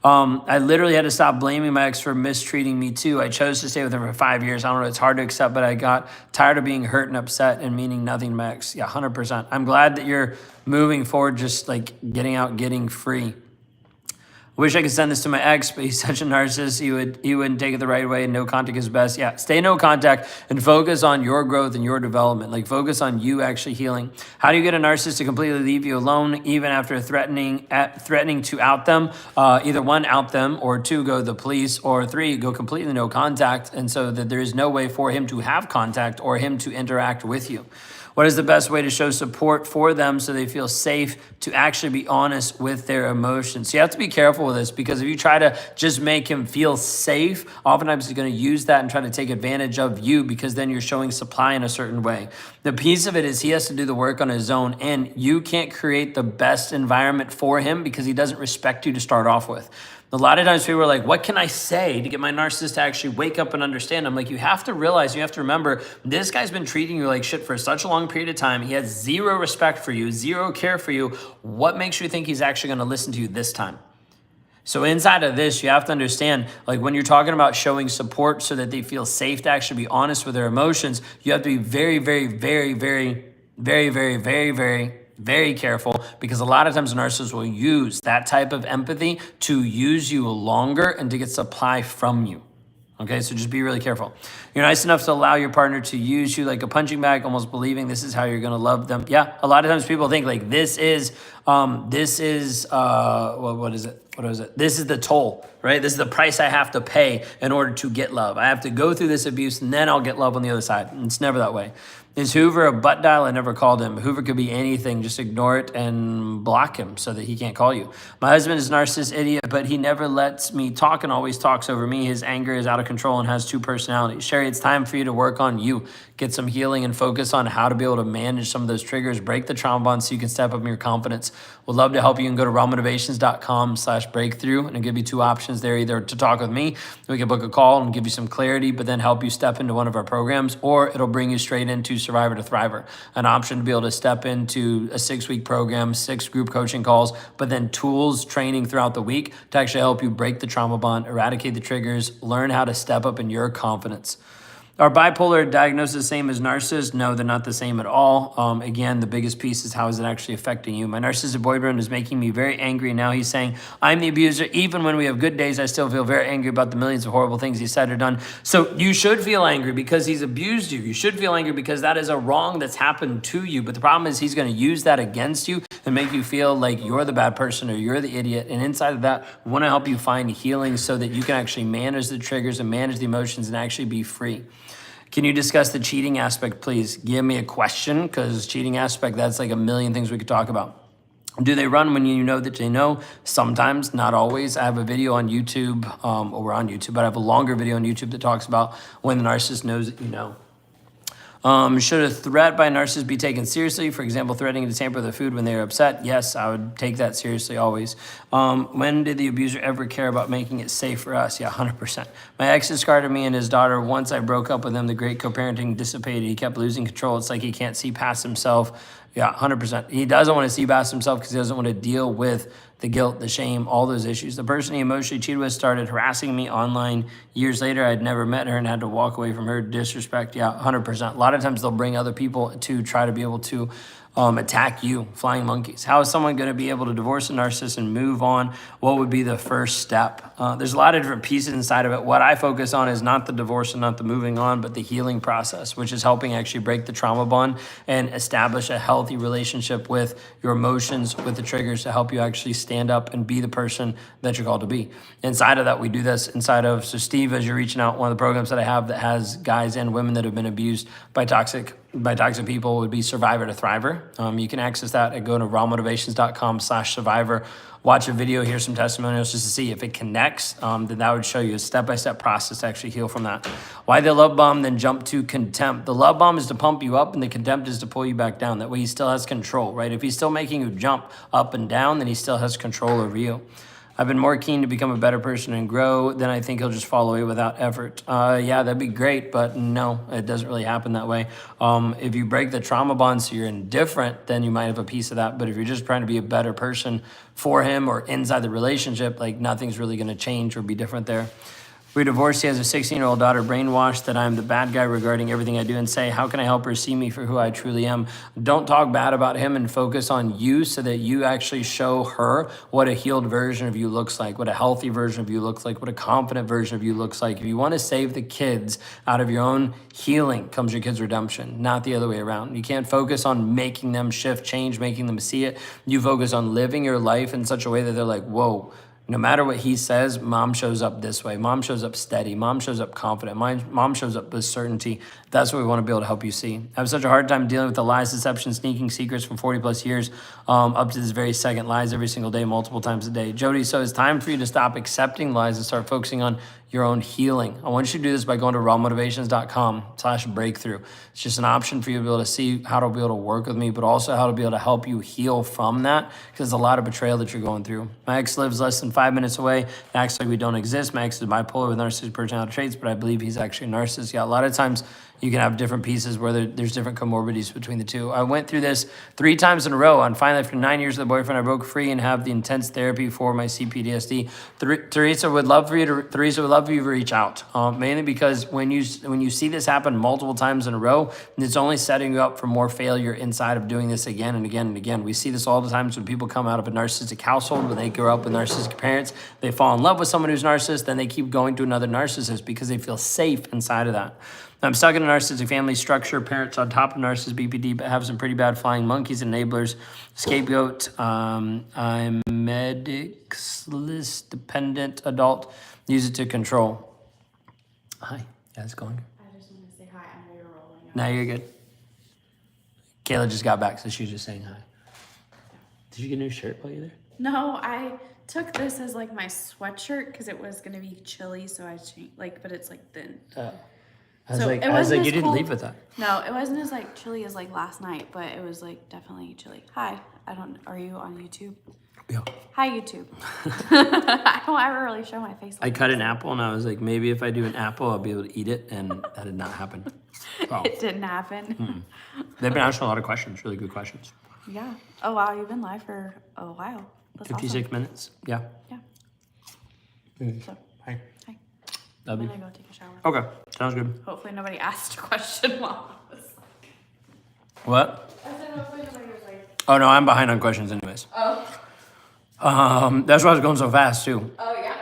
I literally had to stop blaming my ex for mistreating me too. I chose to stay with him for 5 years. I don't know, it's hard to accept, but I got tired of being hurt and upset and meaning nothing to my ex. Yeah, 100%. I'm glad that you're moving forward, just like getting out, getting free. Wish I could send this to my ex, but he's such a narcissist. He wouldn't take it the right way. No contact is best. Yeah, stay no contact and focus on your growth and your development. Like focus on you actually healing. How do you get a narcissist to completely leave you alone, even after threatening to out them? Either one, out them, or two, go to the police, or three, go completely no contact, and so that there is no way for him to have contact or him to interact with you. What is the best way to show support for them so they feel safe to actually be honest with their emotions? So you have to be careful with this, because if you try to just make him feel safe, oftentimes he's going to use that and try to take advantage of you, because then you're showing supply in a certain way. The piece of it is he has to do the work on his own, and you can't create the best environment for him because he doesn't respect you to start off with. A lot of times people are like, what can I say to get my narcissist to actually wake up and understand? I'm like, you have to realize, you have to remember, this guy's been treating you like shit for such a long period of time. He has zero respect for you, zero care for you. What makes you think he's actually going to listen to you this time? So inside of this, you have to understand, like when you're talking about showing support so that they feel safe to actually be honest with their emotions, you have to be very, very, very, very, very, very, very, very, very careful, because a lot of times narcissists will use that type of empathy to use you longer and to get supply from you. Okay, so just be really careful. You're nice enough to allow your partner to use you like a punching bag, almost believing this is how you're going to love them. Yeah, a lot of times people think like this is what is it? What is it? This is the toll, right? This is the price I have to pay in order to get love. I have to go through this abuse and then I'll get love on the other side. It's never that way. Is Hoover a butt dial? I never called him. Hoover could be anything. Just ignore it and block him so that he can't call you. My husband is a narcissist idiot, but he never lets me talk and always talks over me. His anger is out of control and has two personalities. Sherry, it's time for you to work on you. Get some healing and focus on how to be able to manage some of those triggers. Break the trauma bond so you can step up in your confidence. We'd love to help you. You can go to rawmotivations.com/breakthrough, and I'll give you two options there, either to talk with me, we can book a call and give you some clarity, but then help you step into one of our programs, or it'll bring you straight into Survivor to Thriver, an option to be able to step into a 6-week program, 6 group coaching calls, but then tools, training throughout the week to actually help you break the trauma bond, eradicate the triggers, learn how to step up in your confidence. Are bipolar diagnosed the same as narcissist? No, they're not the same at all. Again, the biggest piece is how is it actually affecting you? My narcissistic boyfriend is making me very angry. Now he's saying, I'm the abuser. Even when we have good days, I still feel very angry about the millions of horrible things he said or done. So you should feel angry because he's abused you. You should feel angry because that is a wrong that's happened to you. But the problem is he's going to use that against you and make you feel like you're the bad person or you're the idiot. And inside of that, we want to help you find healing so that you can actually manage the triggers and manage the emotions and actually be free. Can you discuss the cheating aspect, please? Give me a question, because cheating aspect, that's like a million things we could talk about. Do they run when you know that they know? Sometimes, not always. I have a video on YouTube, or we're on YouTube, but I have a longer video on YouTube that talks about when the narcissist knows that you know. Should a threat by a narcissist be taken seriously? For example, threatening to tamper with the food when they're upset? Yes, I would take that seriously always. When did the abuser ever care about making it safe for us? Yeah, 100%. My ex discarded me and his daughter. Once I broke up with him, the great co-parenting dissipated. He kept losing control. It's like he can't see past himself. Yeah, 100%. He doesn't want to see past himself because he doesn't want to deal with the guilt, the shame, all those issues. The person he emotionally cheated with started harassing me online. Years later, I'd never met her and had to walk away from her. Disrespect, yeah, 100%. A lot of times they'll bring other people to try to be able to attack you, flying monkeys. How is someone going to be able to divorce a narcissist and move on? What would be the first step? There's a lot of different pieces inside of it. What I focus on is not the divorce and not the moving on, but the healing process, which is helping actually break the trauma bond and establish a healthy relationship with your emotions, with the triggers, to help you actually stand up and be the person that you're called to be. Inside of that, we do this inside of, so Steve, as you're reaching out, one of the programs that I have that has guys and women that have been abused by toxic people would be Survivor to Thriver. You can access that at go to rawmotivations.com/survivor. Watch a video, hear some testimonials just to see if it connects. Then that would show you a step-by-step process to actually heal from that. Why the love bomb, then jump to contempt? The love bomb is to pump you up and the contempt is to pull you back down. That way he still has control, right? If he's still making you jump up and down, then he still has control over you. I've been more keen to become a better person and grow, then I think he'll just fall away without effort. Yeah, that'd be great, but no, it doesn't really happen that way. If you break the trauma bond so you're indifferent, then you might have a piece of that. But if you're just trying to be a better person for him or inside the relationship, like nothing's really going to change or be different there. We're divorced. He has a 16-year-old daughter, brainwashed that I'm the bad guy regarding everything I do and say. How can I help her see me for who I truly am? Don't talk bad about him and focus on you so that you actually show her what a healed version of you looks like, what a healthy version of you looks like, what a confident version of you looks like. If you want to save the kids out of your own healing comes your kids' redemption, not the other way around. You can't focus on making them shift, change, making them see it. You focus on living your life in such a way that they're like, whoa, no matter what he says, mom shows up this way. Mom shows up steady. Mom shows up confident. Mom shows up with certainty. That's what we want to be able to help you see. I have such a hard time dealing with the lies, deception, sneaking secrets for 40 plus years, up to this very second, lies every single day, multiple times a day. Jody, so it's time for you to stop accepting lies and start focusing on your own healing. I want you to do this by going to rawmotivations.com/breakthrough. It's just an option for you to be able to see how to be able to work with me, but also how to be able to help you heal from that, because there's a lot of betrayal that you're going through. My ex lives less than 5 minutes away. Acts like we don't exist. My ex is bipolar with narcissistic personality traits, but I believe he's actually a narcissist. Yeah, a lot of times you can have different pieces where there's different comorbidities between the two. I went through this 3 times in a row, and finally, after 9 years with a boyfriend, I broke free and have the intense therapy for my CPTSD. Teresa would love for you to reach out, mainly because when you see this happen multiple times in a row, it's only setting you up for more failure inside of doing this again and again and again. We see this all the times when people come out of a narcissistic household, when they grow up with narcissistic parents, they fall in love with someone who's narcissist, then they keep going to another narcissist because they feel safe inside of that. I'm stuck in a narcissistic family structure, parents on top of narcissist BPD, but have some pretty bad flying monkeys, enablers, scapegoat. I'm medicless dependent adult, use it to control. Hi, how's it going? I just want to say hi. I know you're rolling. Now you're good. Kayla just got back, so she was just saying hi. Did you get a new shirt while you're there? No, I took this as like my sweatshirt because it was gonna be chilly, so I changed, like, but it's like thin. I was like, you didn't cold. leave with that. No, it wasn't as like chilly as like last night, but it was like definitely chilly. Hi, are you on YouTube? Yeah. Hi, YouTube. I don't ever really show my face. I cut an apple, and I was like, maybe if I do an apple, I'll be able to eat it, and that did not happen. Wow. It didn't happen. They've been asking a lot of questions, really good questions. Yeah. Oh wow, you've been live for a while. That's 56 awesome. minutes. Yeah. Yeah. So, Hi. hi. Love I'm you. gonna go take a shower. Okay, sounds good. Hopefully nobody asked a question while I was. What? I said hopefully nobody was like. Oh no, I'm behind on questions anyways. Oh. That's why I was going so fast too. Oh yeah.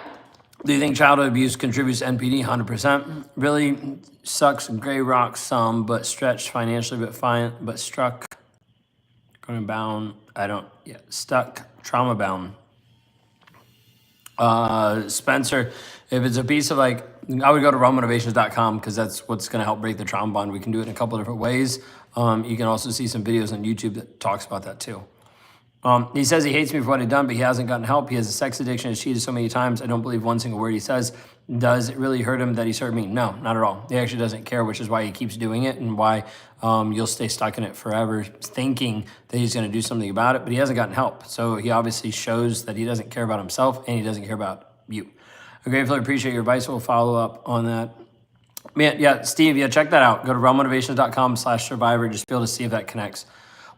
Do you think childhood abuse contributes to NPD? 100%. Really sucks, gray rocks some, but stretched financially, but fine, but struck, going bound. Stuck, trauma bound. Spencer, if it's a piece of like, I would go to rawmotivations.com because that's what's going to help break the trauma bond. We can do it in a couple of different ways. You can also see some videos on YouTube that talks about that too. He says he hates me for what I've done, but he hasn't gotten help. He has a sex addiction, has cheated so many times. I don't believe one single word he says. Does it really hurt him that he's hurt me? No, not at all. He actually doesn't care, which is why he keeps doing it and why you'll stay stuck in it forever, thinking that he's going to do something about it, but he hasn't gotten help. So he obviously shows that he doesn't care about himself and he doesn't care about you. I gratefully appreciate your advice. We'll follow up on that. Man, yeah, Steve, yeah, check that out. Go to realmotivations.com/survivor. Just be able to see if that connects.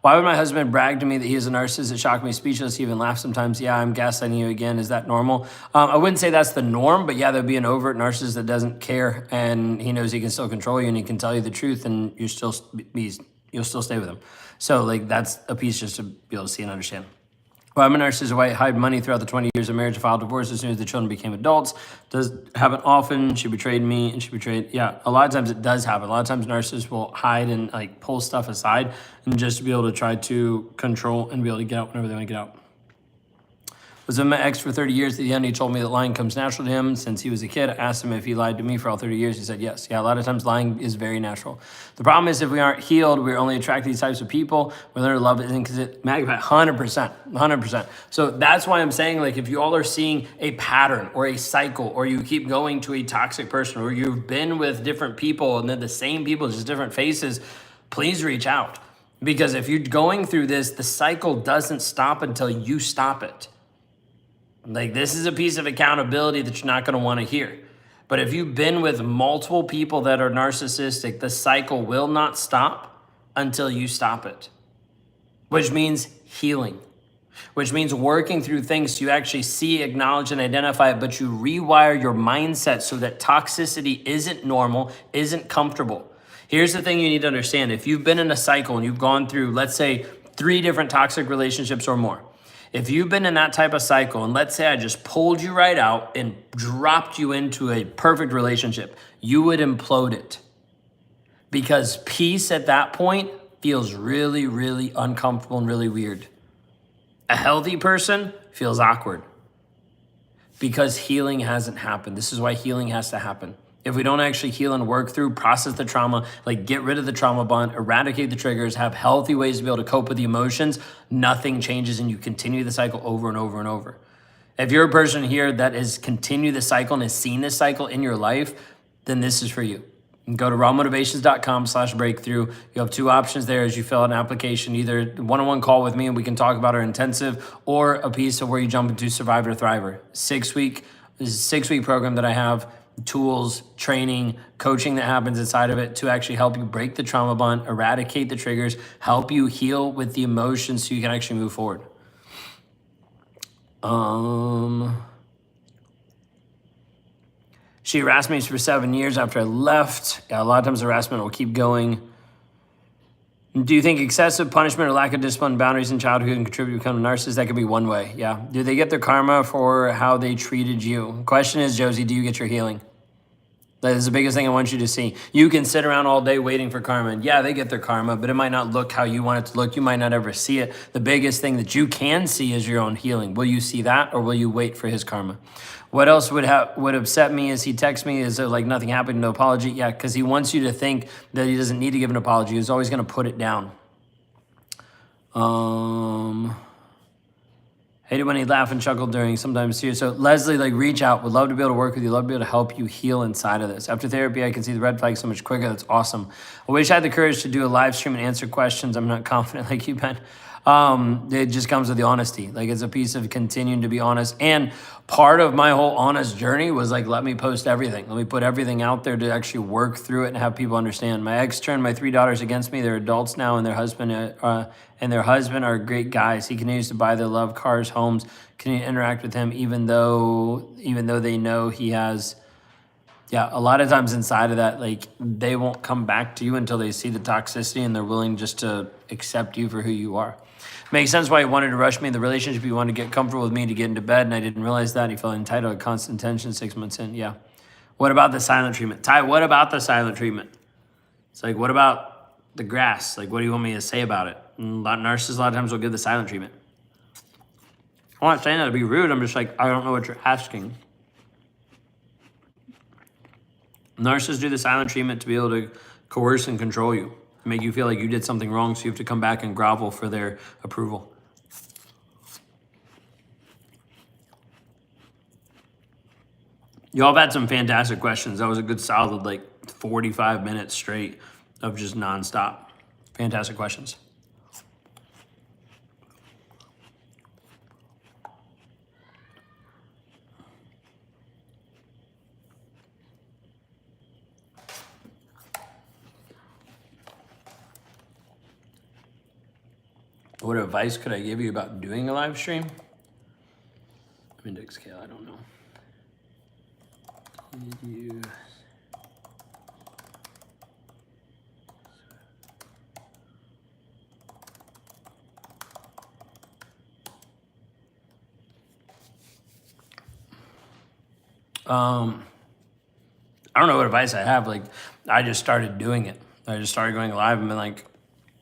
Why would my husband brag to me that he is a narcissist? It shocked me speechless. He even laughs sometimes. Yeah, I'm gaslighting you again. Is that normal? I wouldn't say that's the norm, but yeah, there'd be an overt narcissist that doesn't care and he knows he can still control you and he can tell you the truth and you'll still stay with him. So like that's a piece just to be able to see and understand. Well, I'm a narcissist. I hide money throughout the 20 years of marriage. I filed divorce as soon as the children became adults. Does happen often. She betrayed me and she betrayed. Yeah, a lot of times it does happen. A lot of times narcissists will hide and like pull stuff aside and just to be able to try to control and be able to get out whenever they want to get out. Was with my ex for 30 years. At the end, he told me that lying comes natural to him since he was a kid. I asked him if he lied to me for all 30 years. He said yes. Yeah, a lot of times lying is very natural. The problem is if we aren't healed, we're only attracted to these types of people. We learn to love it because it magnifies 100%. So that's why I'm saying, like, if you all are seeing a pattern or a cycle, or you keep going to a toxic person, or you've been with different people and then the same people, just different faces, please reach out. Because if you're going through this, the cycle doesn't stop until you stop it. Like, this is a piece of accountability that you're not going to want to hear. But if you've been with multiple people that are narcissistic, the cycle will not stop until you stop it, which means healing. which means working through things to actually see, acknowledge, and identify it, but you rewire your mindset so that toxicity isn't normal, isn't comfortable. Here's the thing you need to understand. If you've been in a cycle and you've gone through, let's say, 3 different toxic relationships or more, if you've been in that type of cycle, and let's say I just pulled you right out and dropped you into a perfect relationship, you would implode it. Because peace at that point feels really, really uncomfortable and really weird. A healthy person feels awkward because healing hasn't happened. This is why healing has to happen. If we don't actually heal and work through, process the trauma, like get rid of the trauma bond, eradicate the triggers, have healthy ways to be able to cope with the emotions, nothing changes and you continue the cycle over and over and over. If you're a person here that has continued the cycle and has seen this cycle in your life, then this is for you. And go to rawmotivations.com/breakthrough. You have 2 options there as you fill out an application, either one-on-one call with me and we can talk about our intensive, or a piece of where you jump into Survivor Thriver. 6-week program that I have, tools, training, coaching that happens inside of it to actually help you break the trauma bond, eradicate the triggers, help you heal with the emotions so you can actually move forward. She harassed me for 7 years after I left. Yeah, a lot of times harassment will keep going. Do you think excessive punishment or lack of discipline and boundaries in childhood can contribute to becoming a narcissist? That could be one way, yeah. Do they get their karma for how they treated you? Question is, Josie, do you get your healing? That is the biggest thing I want you to see. You can sit around all day waiting for karma. And yeah, they get their karma, but it might not look how you want it to look. You might not ever see it. The biggest thing that you can see is your own healing. Will you see that, or will you wait for his karma? What else would upset me is he texts me as though like nothing happened, no apology. Yeah, because he wants you to think that he doesn't need to give an apology. He's always going to put it down. Hated when he laughed and chuckled during sometimes serious. So Leslie, like reach out. Would love to be able to work with you. Love to be able to help you heal inside of this. After therapy, I can see the red flags so much quicker. That's awesome. I wish I had the courage to do a live stream and answer questions. I'm not confident like you, Ben. It just comes with the honesty. Like it's a piece of continuing to be honest. And part of my whole honest journey was like, let me post everything. Let me put everything out there to actually work through it and have people understand. My ex turned my 3 daughters against me. They're adults now, and their husband are great guys. He continues to buy their love, cars, homes, continue to interact with him, even though they know he has. Yeah, a lot of times inside of that, like they won't come back to you until they see the toxicity and they're willing just to accept you for who you are. Makes sense why he wanted to rush me in the relationship. He wanted to get comfortable with me to get into bed, and I didn't realize that. He felt entitled, constant tension 6 months in. Yeah. What about the silent treatment? Ty, what about the silent treatment? It's like, what about the grass? Like, what do you want me to say about it? And a lot of narcissists a lot of times will give the silent treatment. I'm not saying that to be rude. I'm just like, I don't know what you're asking. Narcissists do the silent treatment to be able to coerce and control you, make you feel like you did something wrong, so you have to come back and grovel for their approval. Y'all have had some fantastic questions. That was a good solid, like 45 minutes straight of just nonstop. Fantastic questions. What advice could I give you about doing a live stream? Index scale, I don't know. Did you... I don't know what advice I have. Like, I just started doing it. I just started going live and been like,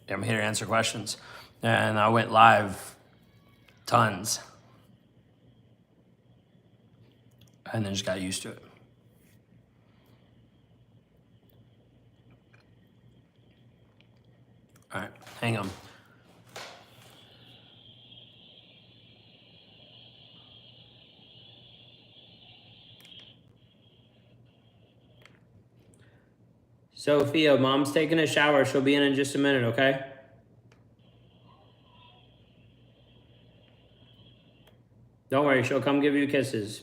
I'm here to answer questions. And I went live tons. And then just got used to it. All right, hang on. Sophia, mom's taking a shower. She'll be in just a minute, okay? Don't worry, she'll come give you kisses.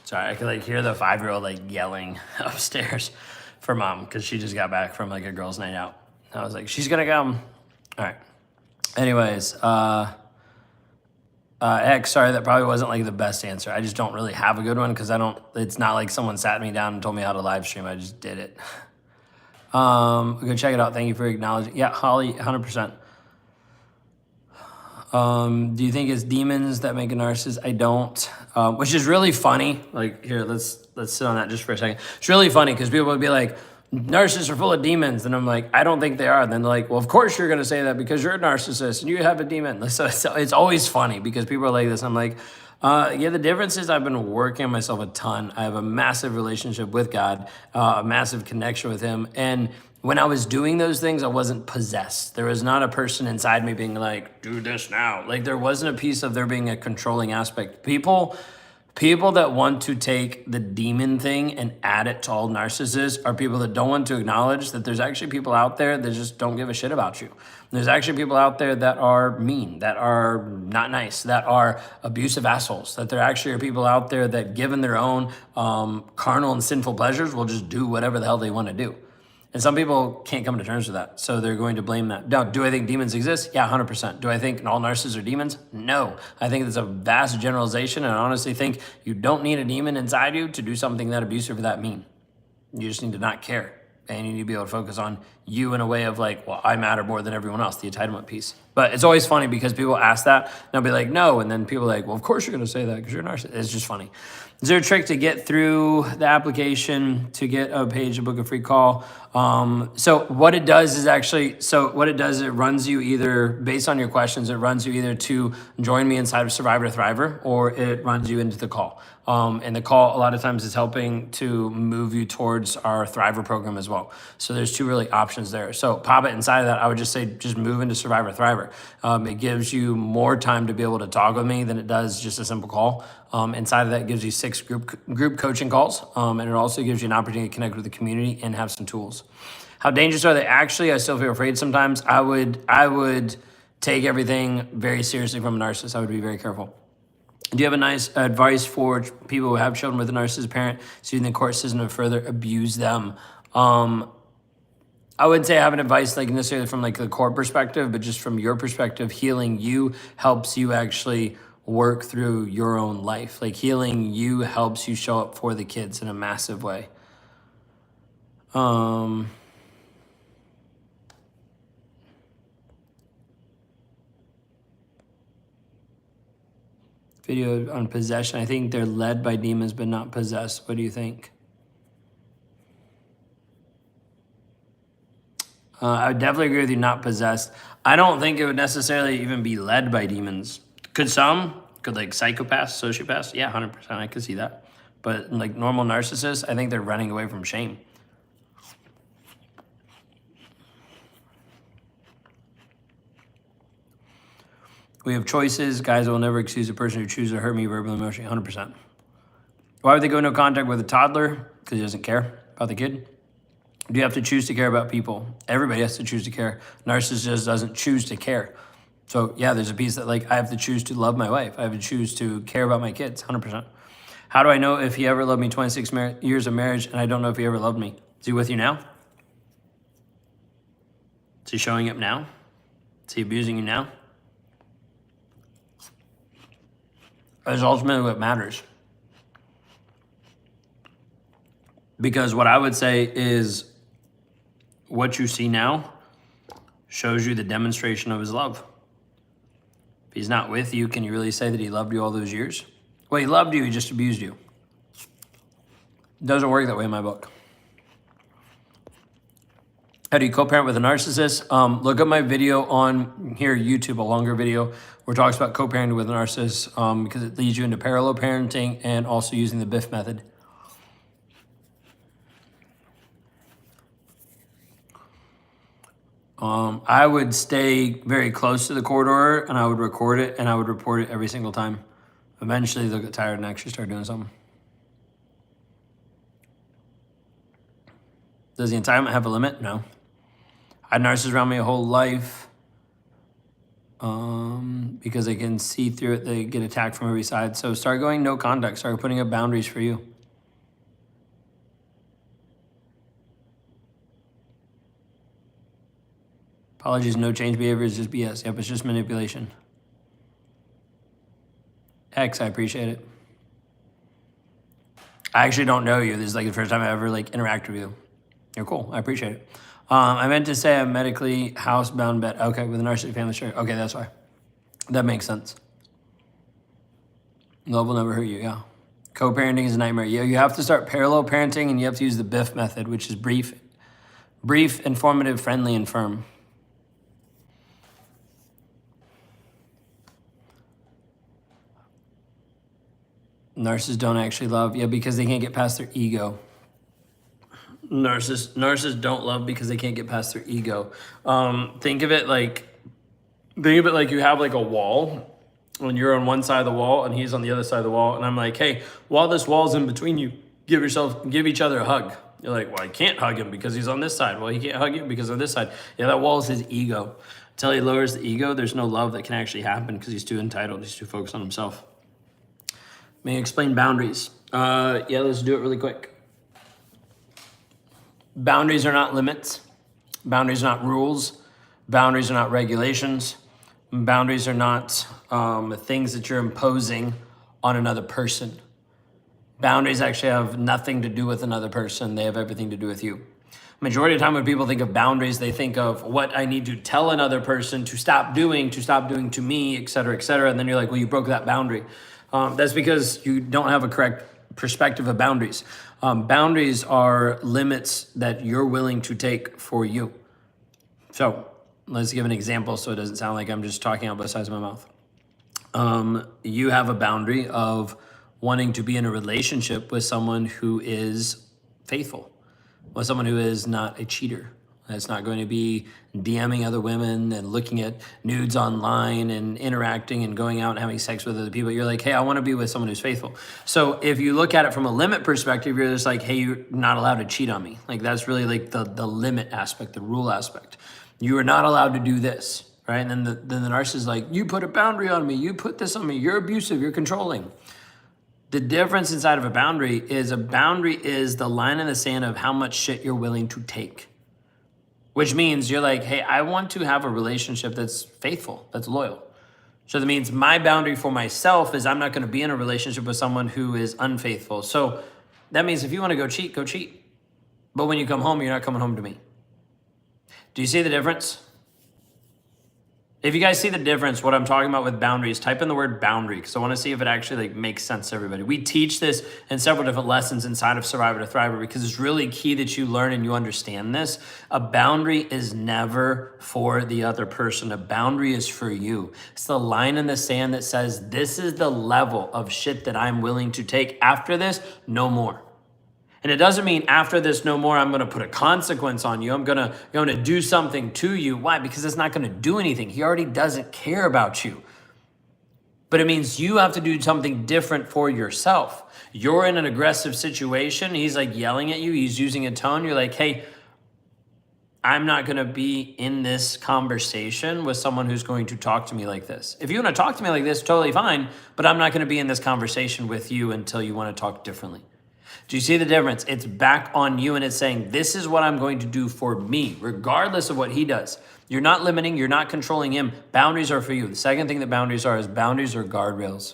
Sorry, I could like hear the 5-year-old like yelling upstairs for mom because she just got back from like a girls' night out. I was like, she's gonna come. All right. Anyways, X, sorry, that probably wasn't like the best answer. I just don't really have a good one because it's not like someone sat me down and told me how to live stream. I just did it. Go check it out. Thank you for acknowledging. Yeah, Holly, 100%. Do you think it's demons that make a narcissist? I don't. Which is really funny. Like here, let's sit on that just for a second. It's really funny because people would be like, narcissists are full of demons, and I'm like, I don't think they are. And then they're like, well, of course you're gonna say that because you're a narcissist and you have a demon. So it's always funny because people are like this. I'm like, yeah, the difference is I've been working on myself a ton. I have a massive relationship with God, a massive connection with Him, and when I was doing those things, I wasn't possessed. There was not a person inside me being like, do this now. Like there wasn't a piece of there being a controlling aspect. People that want to take the demon thing and add it to all narcissists are people that don't want to acknowledge that there's actually people out there that just don't give a shit about you. There's actually people out there that are mean, that are not nice, that are abusive assholes, that there actually are people out there that given their own carnal and sinful pleasures will just do whatever the hell they want to do. And some people can't come to terms with that, so they're going to blame that. Now, do I think demons exist? Yeah, 100%. Do I think all narcissists are demons? No. I think it's a vast generalization, and I honestly think you don't need a demon inside you to do something that abusive or that mean. You just need to not care, and you need to be able to focus on you in a way of like, well, I matter more than everyone else, the entitlement piece. But it's always funny because people ask that, and they'll be like, no, and then people are like, well, of course you're going to say that because you're a narcissist. It's just funny. Is there a trick to get through the application to get a page to book a free call? So what it does is it runs you either, based on your questions, it runs you either to join me inside of Survivor Thriver, or it runs you into the call. And the call a lot of times is helping to move you towards our Thriver program as well. So there's two really options there. So pop it inside of that. I would just say, just move into Survivor Thriver. It gives you more time to be able to talk with me than it does just a simple call. Inside of that, it gives you 6 group coaching calls. And it also gives you an opportunity to connect with the community and have some tools. How dangerous are they? Actually, I still feel afraid sometimes. I would take everything very seriously from a narcissist. I would be very careful. Do you have a nice advice for people who have children with a narcissistic parent, so using the court system to further abuse them? I wouldn't say I have an advice like necessarily from like the court perspective, but just from your perspective, healing you helps you actually work through your own life. Like healing you helps you show up for the kids in a massive way. Video on possession. I think they're led by demons, but not possessed. What do you think? I would definitely agree with you, not possessed. I don't think it would necessarily even be led by demons. Could some? Could like psychopaths, sociopaths? Yeah, 100%. I could see that. But like normal narcissists, I think they're running away from shame. We have choices. Guys, I will never excuse a person who chooses to hurt me verbally, emotionally, 100%. Why would they go into contact with a toddler? Because he doesn't care about the kid. Do you have to choose to care about people? Everybody has to choose to care. Narcissist just doesn't choose to care. So yeah, there's a piece that like I have to choose to love my wife. I have to choose to care about my kids, 100%. How do I know if he ever loved me 26 years of marriage and I don't know if he ever loved me? Is he with you now? Is he showing up now? Is he abusing you now? That's ultimately what matters. Because what I would say is what you see now shows you the demonstration of his love. If he's not with you, can you really say that he loved you all those years? Well, he loved you, he just abused you. It doesn't work that way in my book. How do you co-parent with a narcissist? Look at my video on here, YouTube, a longer video, where it talks about co-parenting with a narcissist because it leads you into parallel parenting and also using the BIF method. I would stay very close to the court order and I would record it and I would report it every single time. Eventually they'll get tired and actually start doing something. Does the entitlement have a limit? No. I had narcissists around me a whole life. because they can see through it. They get attacked from every side. So start going no contact. Start putting up boundaries for you. Apologies, no change behavior is just BS. Yep, it's just manipulation. X, I appreciate it. I actually don't know you. This is like the first time I ever like interact with you. You're cool. I appreciate it. I meant to say I'm medically housebound bet. Okay, with a narcissistic family, sure. Okay, that's why. That makes sense. Love will never hurt you, yeah. Co-parenting is a nightmare. Yeah, you have to start parallel parenting and you have to use the BIF method, which is brief, informative, friendly, and firm. Narcissists don't actually love, yeah, because they can't get past their ego. Narcissists don't love because they can't get past their ego. Think of it like you have like a wall, and you're on one side of the wall and he's on the other side of the wall, and I'm like, hey, while this wall's in between you, give each other a hug. You're like, well, I can't hug him because he's on this side. Well, he can't hug you because of this side. Yeah, that wall is his ego. Until he lowers the ego, there's no love that can actually happen because he's too entitled. He's too focused on himself. May I explain boundaries? Yeah, let's do it really quick. Boundaries are not limits. Boundaries are not rules. Boundaries are not regulations. Boundaries are not things that you're imposing on another person. Boundaries actually have nothing to do with another person. They have everything to do with you. Majority of the time when people think of boundaries, they think of what I need to tell another person to stop doing to me, et cetera, et cetera. And then you're like, well, you broke that boundary. That's because you don't have a correct perspective of boundaries. Boundaries are limits that you're willing to take for you. So let's give an example so it doesn't sound like I'm just talking out both sides of my mouth. You have a boundary of wanting to be in a relationship with someone who is faithful, with someone who is not a cheater. That's not going to be DMing other women and looking at nudes online and interacting and going out and having sex with other people. You're like, hey, I want to be with someone who's faithful. So if you look at it from a limit perspective, you're just like, hey, you're not allowed to cheat on me. Like that's really like the limit aspect, the rule aspect. You are not allowed to do this, right? And then the narcissist is like, you put a boundary on me. You put this on me. You're abusive. You're controlling. The difference inside of a boundary is the line in the sand of how much shit you're willing to take. Which means you're like, hey, I want to have a relationship that's faithful, that's loyal. So that means my boundary for myself is I'm not going to be in a relationship with someone who is unfaithful. So that means if you want to go cheat, go cheat. But when you come home, you're not coming home to me. Do you see the difference? If you guys see the difference, what I'm talking about with boundaries, type in the word boundary because I want to see if it actually makes sense to everybody. We teach this in several different lessons inside of Survivor to Thriver because it's really key that you learn and you understand this. A boundary is never for the other person. A boundary is for you. It's the line in the sand that says, this is the level of shit that I'm willing to take. After this, no more. And it doesn't mean after this, no more, I'm going to put a consequence on you. I'm going to do something to you. Why? Because it's not going to do anything. He already doesn't care about you. But it means you have to do something different for yourself. You're in an aggressive situation. He's like yelling at you. He's using a tone. You're like, hey, I'm not going to be in this conversation with someone who's going to talk to me like this. If you want to talk to me like this, totally fine. But I'm not going to be in this conversation with you until you want to talk differently. Do you see the difference? It's back on you and it's saying, this is what I'm going to do for me, regardless of what he does. You're not limiting, you're not controlling him. Boundaries are for you. The second thing that boundaries are guardrails.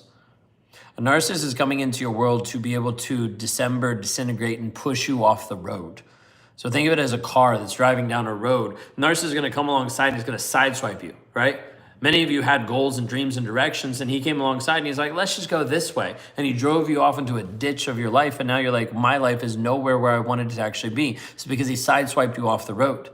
A narcissist is coming into your world to be able to disintegrate, and push you off the road. So think of it as a car that's driving down a road. The narcissist is going to come alongside and he's going to sideswipe you, right? Many of you had goals and dreams and directions, and he came alongside and he's like, let's just go this way. And he drove you off into a ditch of your life, and now you're like, my life is nowhere where I wanted it to actually be. It's because he sideswiped you off the road.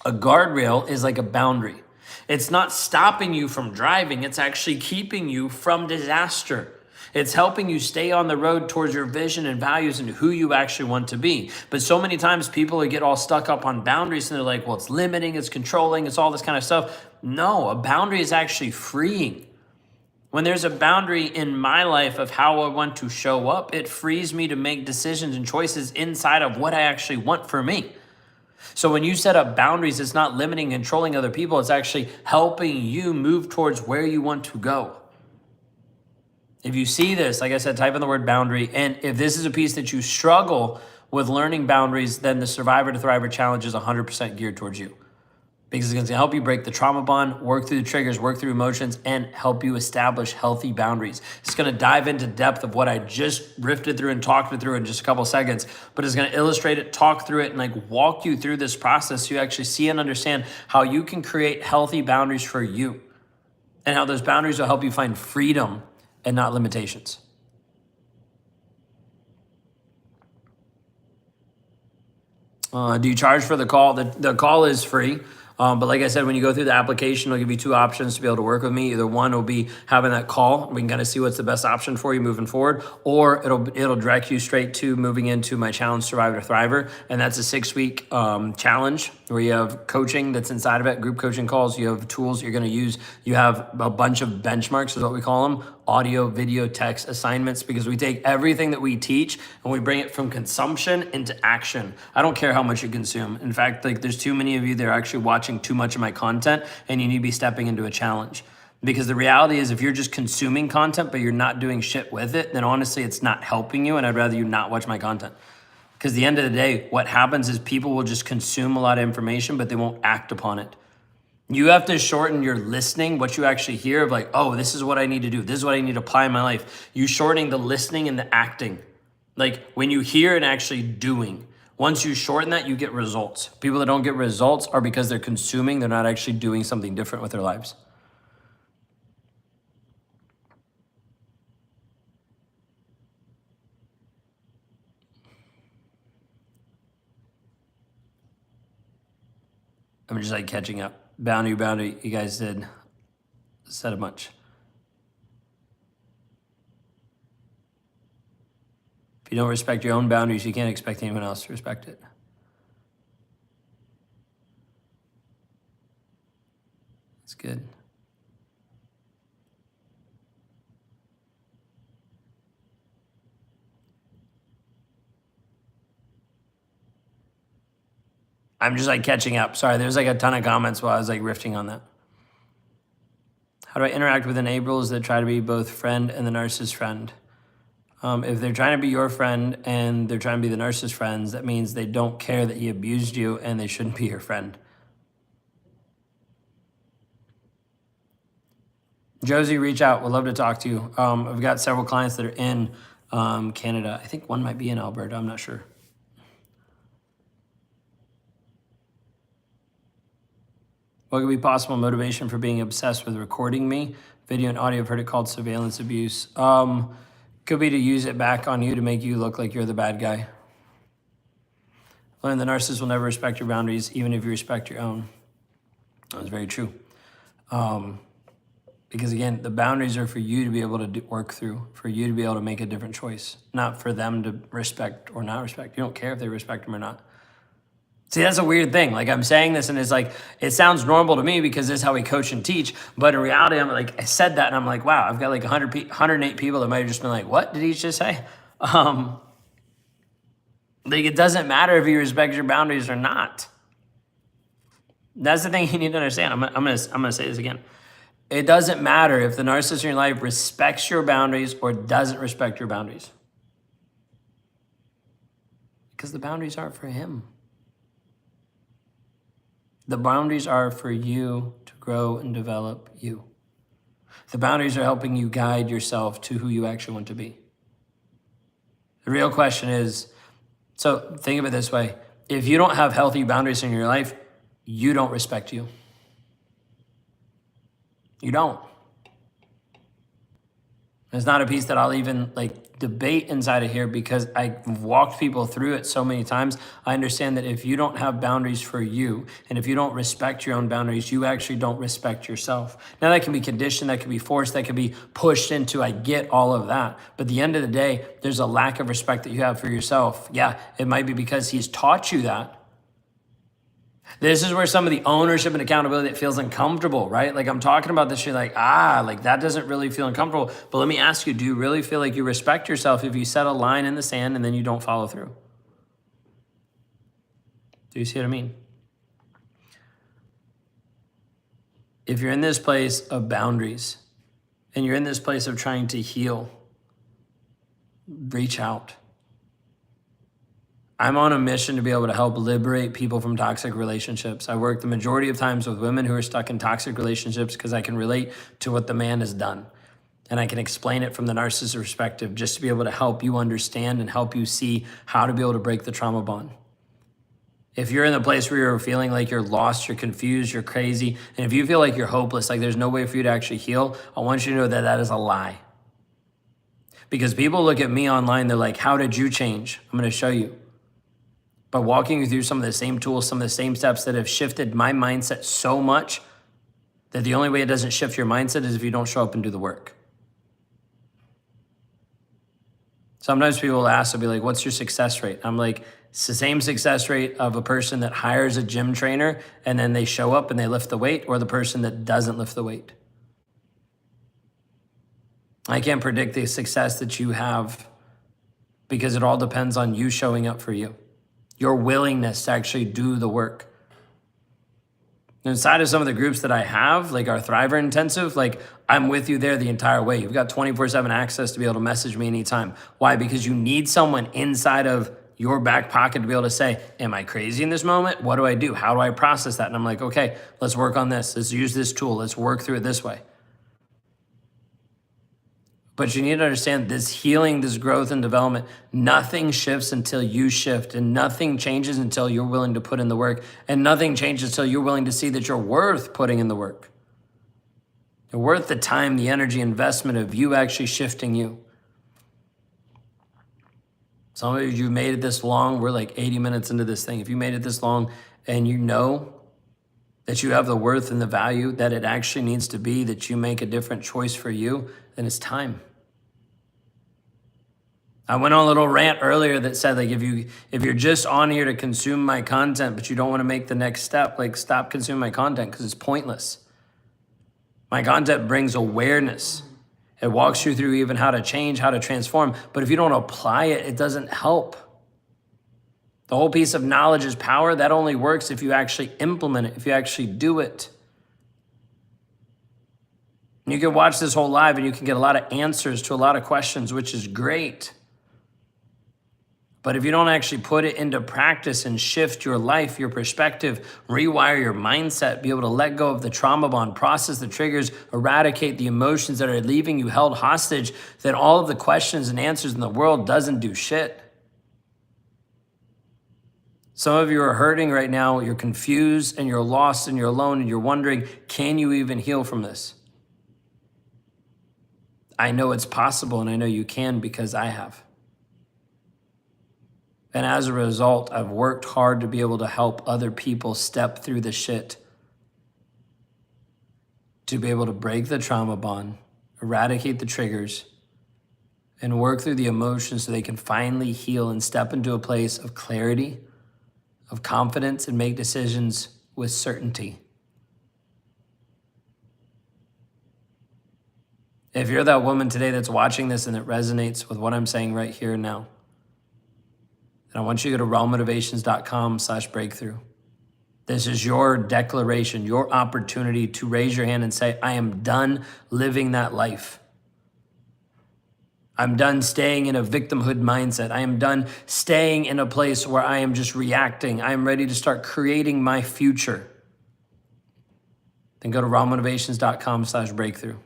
A guardrail is like a boundary. It's not stopping you from driving, it's actually keeping you from disaster. It's helping you stay on the road towards your vision and values and who you actually want to be. But so many times people get all stuck up on boundaries and they're like, well, it's limiting, it's controlling, it's all this kind of stuff. No, a boundary is actually freeing. When there's a boundary in my life of how I want to show up, it frees me to make decisions and choices inside of what I actually want for me. So when you set up boundaries, it's not limiting, controlling other people. It's actually helping you move towards where you want to go. If you see this, like I said, type in the word boundary. And if this is a piece that you struggle with learning boundaries, then the Survivor to Thriver Challenge is 100% geared towards you. Because it's going to help you break the trauma bond, work through the triggers, work through emotions, and help you establish healthy boundaries. It's going to dive into depth of what I just riffed through and talked it through in just a couple seconds, but it's going to illustrate it, talk through it, and like walk you through this process so you actually see and understand how you can create healthy boundaries for you and how those boundaries will help you find freedom and not limitations. Do you charge for the call? The call is free. But like I said, when you go through the application, it'll give you two options to be able to work with me. Either one will be having that call. We can kind of see what's the best option for you moving forward, or it'll direct you straight to moving into my challenge, Survivor to Thriver. And that's a 6-week challenge where you have coaching that's inside of it, group coaching calls. You have tools you're going to use. You have a bunch of benchmarks is what we call them, audio, video, text assignments, because we take everything that we teach and we bring it from consumption into action. I don't care how much you consume. In fact, like there's too many of you that are actually watching too much of my content, and you need to be stepping into a challenge. Because the reality is, if you're just consuming content but you're not doing shit with it, then honestly it's not helping you, and I'd rather you not watch my content. Because at the end of the day, what happens is people will just consume a lot of information but they won't act upon it. You have to shorten your listening, what you actually hear of like, oh, this is what I need to do. This is what I need to apply in my life. You shortening the listening and the acting. Like when you hear and actually doing. Once you shorten that, you get results. People that don't get results are because they're consuming. They're not actually doing something different with their lives. I'm just like catching up. Boundary, you guys said a bunch. If you don't respect your own boundaries, you can't expect anyone else to respect it. That's good. I'm just like catching up. Sorry, there's like a ton of comments while I was like riffing on that. How do I interact with enablers that try to be both friend and the narcissist friend? If they're trying to be your friend and they're trying to be the narcissist friends, that means they don't care that he abused you and they shouldn't be your friend. Josie, reach out. We'd love to talk to you. I've got several clients that are in Canada. I think one might be in Alberta. I'm not sure. What could be possible motivation for being obsessed with recording me? Video and audio, I've heard it called surveillance abuse. Could be to use it back on you to make you look like you're the bad guy. Learn the narcissist will never respect your boundaries, even if you respect your own. That's very true. Because again, the boundaries are for you to be able to work through, for you to be able to make a different choice, not for them to respect or not respect. You don't care if they respect them or not. See, that's a weird thing. Like I'm saying this and it's like, it sounds normal to me because this is how we coach and teach. But in reality, I'm like, I said that and I'm like, wow, I've got like 108 people that might have just been like, what did he just say? Like it doesn't matter if you respect your boundaries or not. That's the thing you need to understand. I'm gonna say this again. It doesn't matter if the narcissist in your life respects your boundaries or doesn't respect your boundaries. Because the boundaries aren't for him. The boundaries are for you to grow and develop you. The boundaries are helping you guide yourself to who you actually want to be. The real question is, so think of it this way. If you don't have healthy boundaries in your life, you don't respect you. You don't. It's not a piece that I'll even like debate inside of here because I've walked people through it so many times. I understand that if you don't have boundaries for you and if you don't respect your own boundaries, you actually don't respect yourself. Now that can be conditioned, that can be forced, that can be pushed into, I get all of that. But at the end of the day, there's a lack of respect that you have for yourself. Yeah, it might be because he's taught you that. This is where some of the ownership and accountability that feels uncomfortable, right? Like I'm talking about this shit like, like that doesn't really feel uncomfortable. But let me ask you, do you really feel like you respect yourself if you set a line in the sand and then you don't follow through? Do you see what I mean? If you're in this place of boundaries and you're in this place of trying to heal, reach out. I'm on a mission to be able to help liberate people from toxic relationships. I work the majority of times with women who are stuck in toxic relationships because I can relate to what the man has done. And I can explain it from the narcissist perspective just to be able to help you understand and help you see how to be able to break the trauma bond. If you're in the place where you're feeling like you're lost, you're confused, you're crazy, and if you feel like you're hopeless, like there's no way for you to actually heal, I want you to know that that is a lie. Because people look at me online, they're like, how did you change? I'm going to show you. By walking you through some of the same tools, some of the same steps that have shifted my mindset so much that the only way it doesn't shift your mindset is if you don't show up and do the work. Sometimes people will ask, they'll be like, what's your success rate? I'm like, it's the same success rate of a person that hires a gym trainer and then they show up and they lift the weight, or the person that doesn't lift the weight. I can't predict the success that you have because it all depends on you showing up for you, your willingness to actually do the work. Inside of some of the groups that I have, like our Thriver Intensive, like I'm with you there the entire way. You've got 24/7 access to be able to message me anytime. Why? Because you need someone inside of your back pocket to be able to say, am I crazy in this moment? What do I do? How do I process that? And I'm like, okay, let's work on this. Let's use this tool. Let's work through it this way. But you need to understand this healing, this growth and development, nothing shifts until you shift, and nothing changes until you're willing to put in the work, and nothing changes until you're willing to see that you're worth putting in the work. You're worth the time, the energy, investment of you actually shifting you. Some of you made it this long. We're like 80 minutes into this thing. If you made it this long and you know that you have the worth and the value that it actually needs to be, that you make a different choice for you, then it's time. I went on a little rant earlier that said, like, if you're just on here to consume my content, but you don't want to make the next step, like, stop consuming my content because it's pointless. My content brings awareness. It walks you through even how to change, how to transform. But if you don't apply it, it doesn't help. The whole piece of knowledge is power. That only works if you actually implement it, if you actually do it. And you can watch this whole live and you can get a lot of answers to a lot of questions, which is great. But if you don't actually put it into practice and shift your life, your perspective, rewire your mindset, be able to let go of the trauma bond, process the triggers, eradicate the emotions that are leaving you held hostage, then all of the questions and answers in the world doesn't do shit. Some of you are hurting right now. You're confused and you're lost and you're alone and you're wondering, can you even heal from this? I know it's possible and I know you can because I have. And as a result, I've worked hard to be able to help other people step through the shit, to be able to break the trauma bond, eradicate the triggers, and work through the emotions so they can finally heal and step into a place of clarity, of confidence, and make decisions with certainty. If you're that woman today that's watching this and it resonates with what I'm saying right here and now, then I want you to go to rawmotivations.com/breakthrough. This is your declaration, your opportunity to raise your hand and say, I am done living that life. I'm done staying in a victimhood mindset. I am done staying in a place where I am just reacting. I am ready to start creating my future. Then go to rawmotivations.com/breakthrough.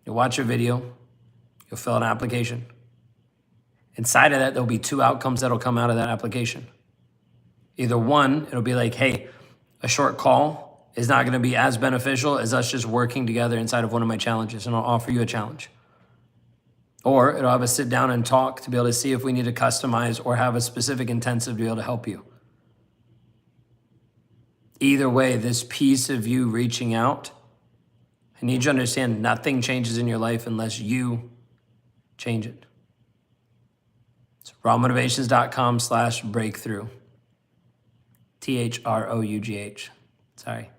You'll watch a video. You'll fill out an application. Inside of that, there'll be two outcomes that'll come out of that application. Either one, it'll be like, hey, a short call is not going to be as beneficial as us just working together inside of one of my challenges, and I'll offer you a challenge. Or it'll have us sit down and talk to be able to see if we need to customize or have a specific intensive to be able to help you. Either way, this piece of you reaching out, I need you to understand nothing changes in your life unless you change it. It's rawmotivations.com/breakthrough. THROUGH. Sorry.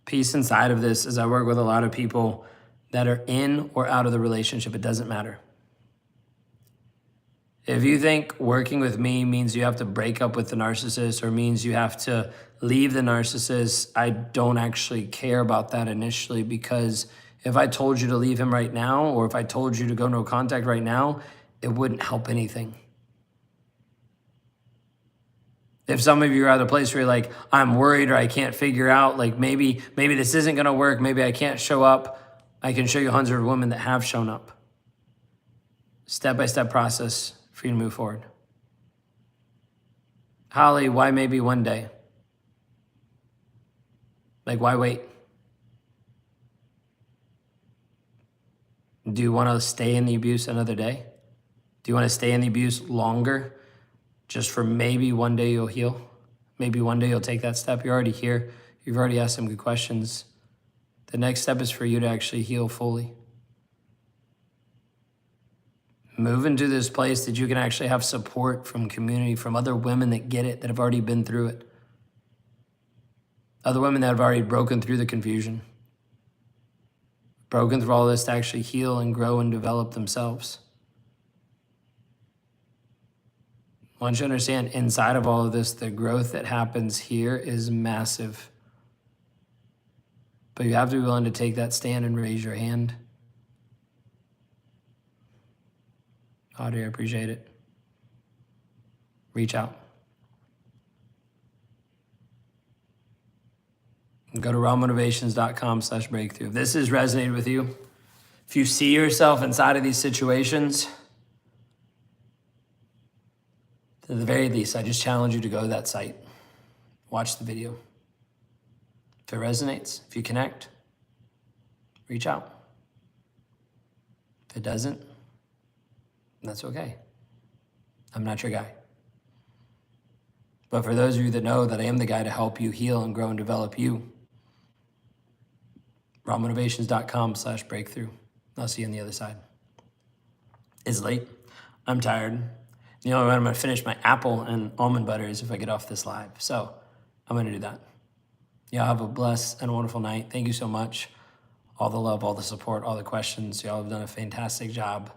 Piece inside of this is I work with a lot of people that are in or out of the relationship. It doesn't matter. If you think working with me means you have to break up with the narcissist or means you have to leave the narcissist, I don't actually care about that initially, because if I told you to leave him right now, or if I told you to go no contact right now, it wouldn't help anything. If some of you are at a place where you're like, I'm worried or I can't figure out, like maybe this isn't gonna work, maybe I can't show up, I can show you hundreds of women that have shown up. Step-by-step process for you to move forward. Holly, why maybe one day? Like, why wait? Do you want to stay in the abuse another day? Do you want to stay in the abuse longer just for maybe one day you'll heal? Maybe one day you'll take that step. You're already here. You've already asked some good questions. The next step is for you to actually heal fully. Move into this place that you can actually have support from community, from other women that get it, that have already been through it. Other women that have already broken through the confusion. Broken through all this to actually heal and grow and develop themselves. I want you to understand, inside of all of this, the growth that happens here is massive. But you have to be willing to take that stand and raise your hand. Audrey, I appreciate it. Reach out. Go to rawmotivations.com/breakthrough. If this has resonated with you, if you see yourself inside of these situations, at the very least, I just challenge you to go to that site. Watch the video. If it resonates, if you connect, reach out. If it doesn't, that's okay. I'm not your guy. But for those of you that know that I am the guy to help you heal and grow and develop you, rawmotivations.com/breakthrough. I'll see you on the other side. It's late. I'm tired. The only way I'm going to finish my apple and almond butter is if I get off this live. So I'm going to do that. Y'all have a blessed and wonderful night. Thank you so much. All the love, all the support, all the questions. Y'all have done a fantastic job.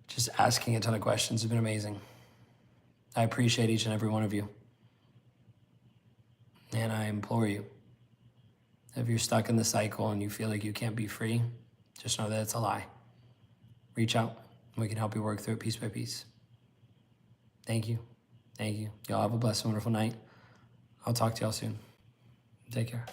Just asking a ton of questions has been amazing. I appreciate each and every one of you. And I implore you, if you're stuck in the cycle and you feel like you can't be free, just know that it's a lie. Reach out. We can help you work through it piece by piece. Thank you. Thank you. Y'all have a blessed and wonderful night. I'll talk to y'all soon. Take care.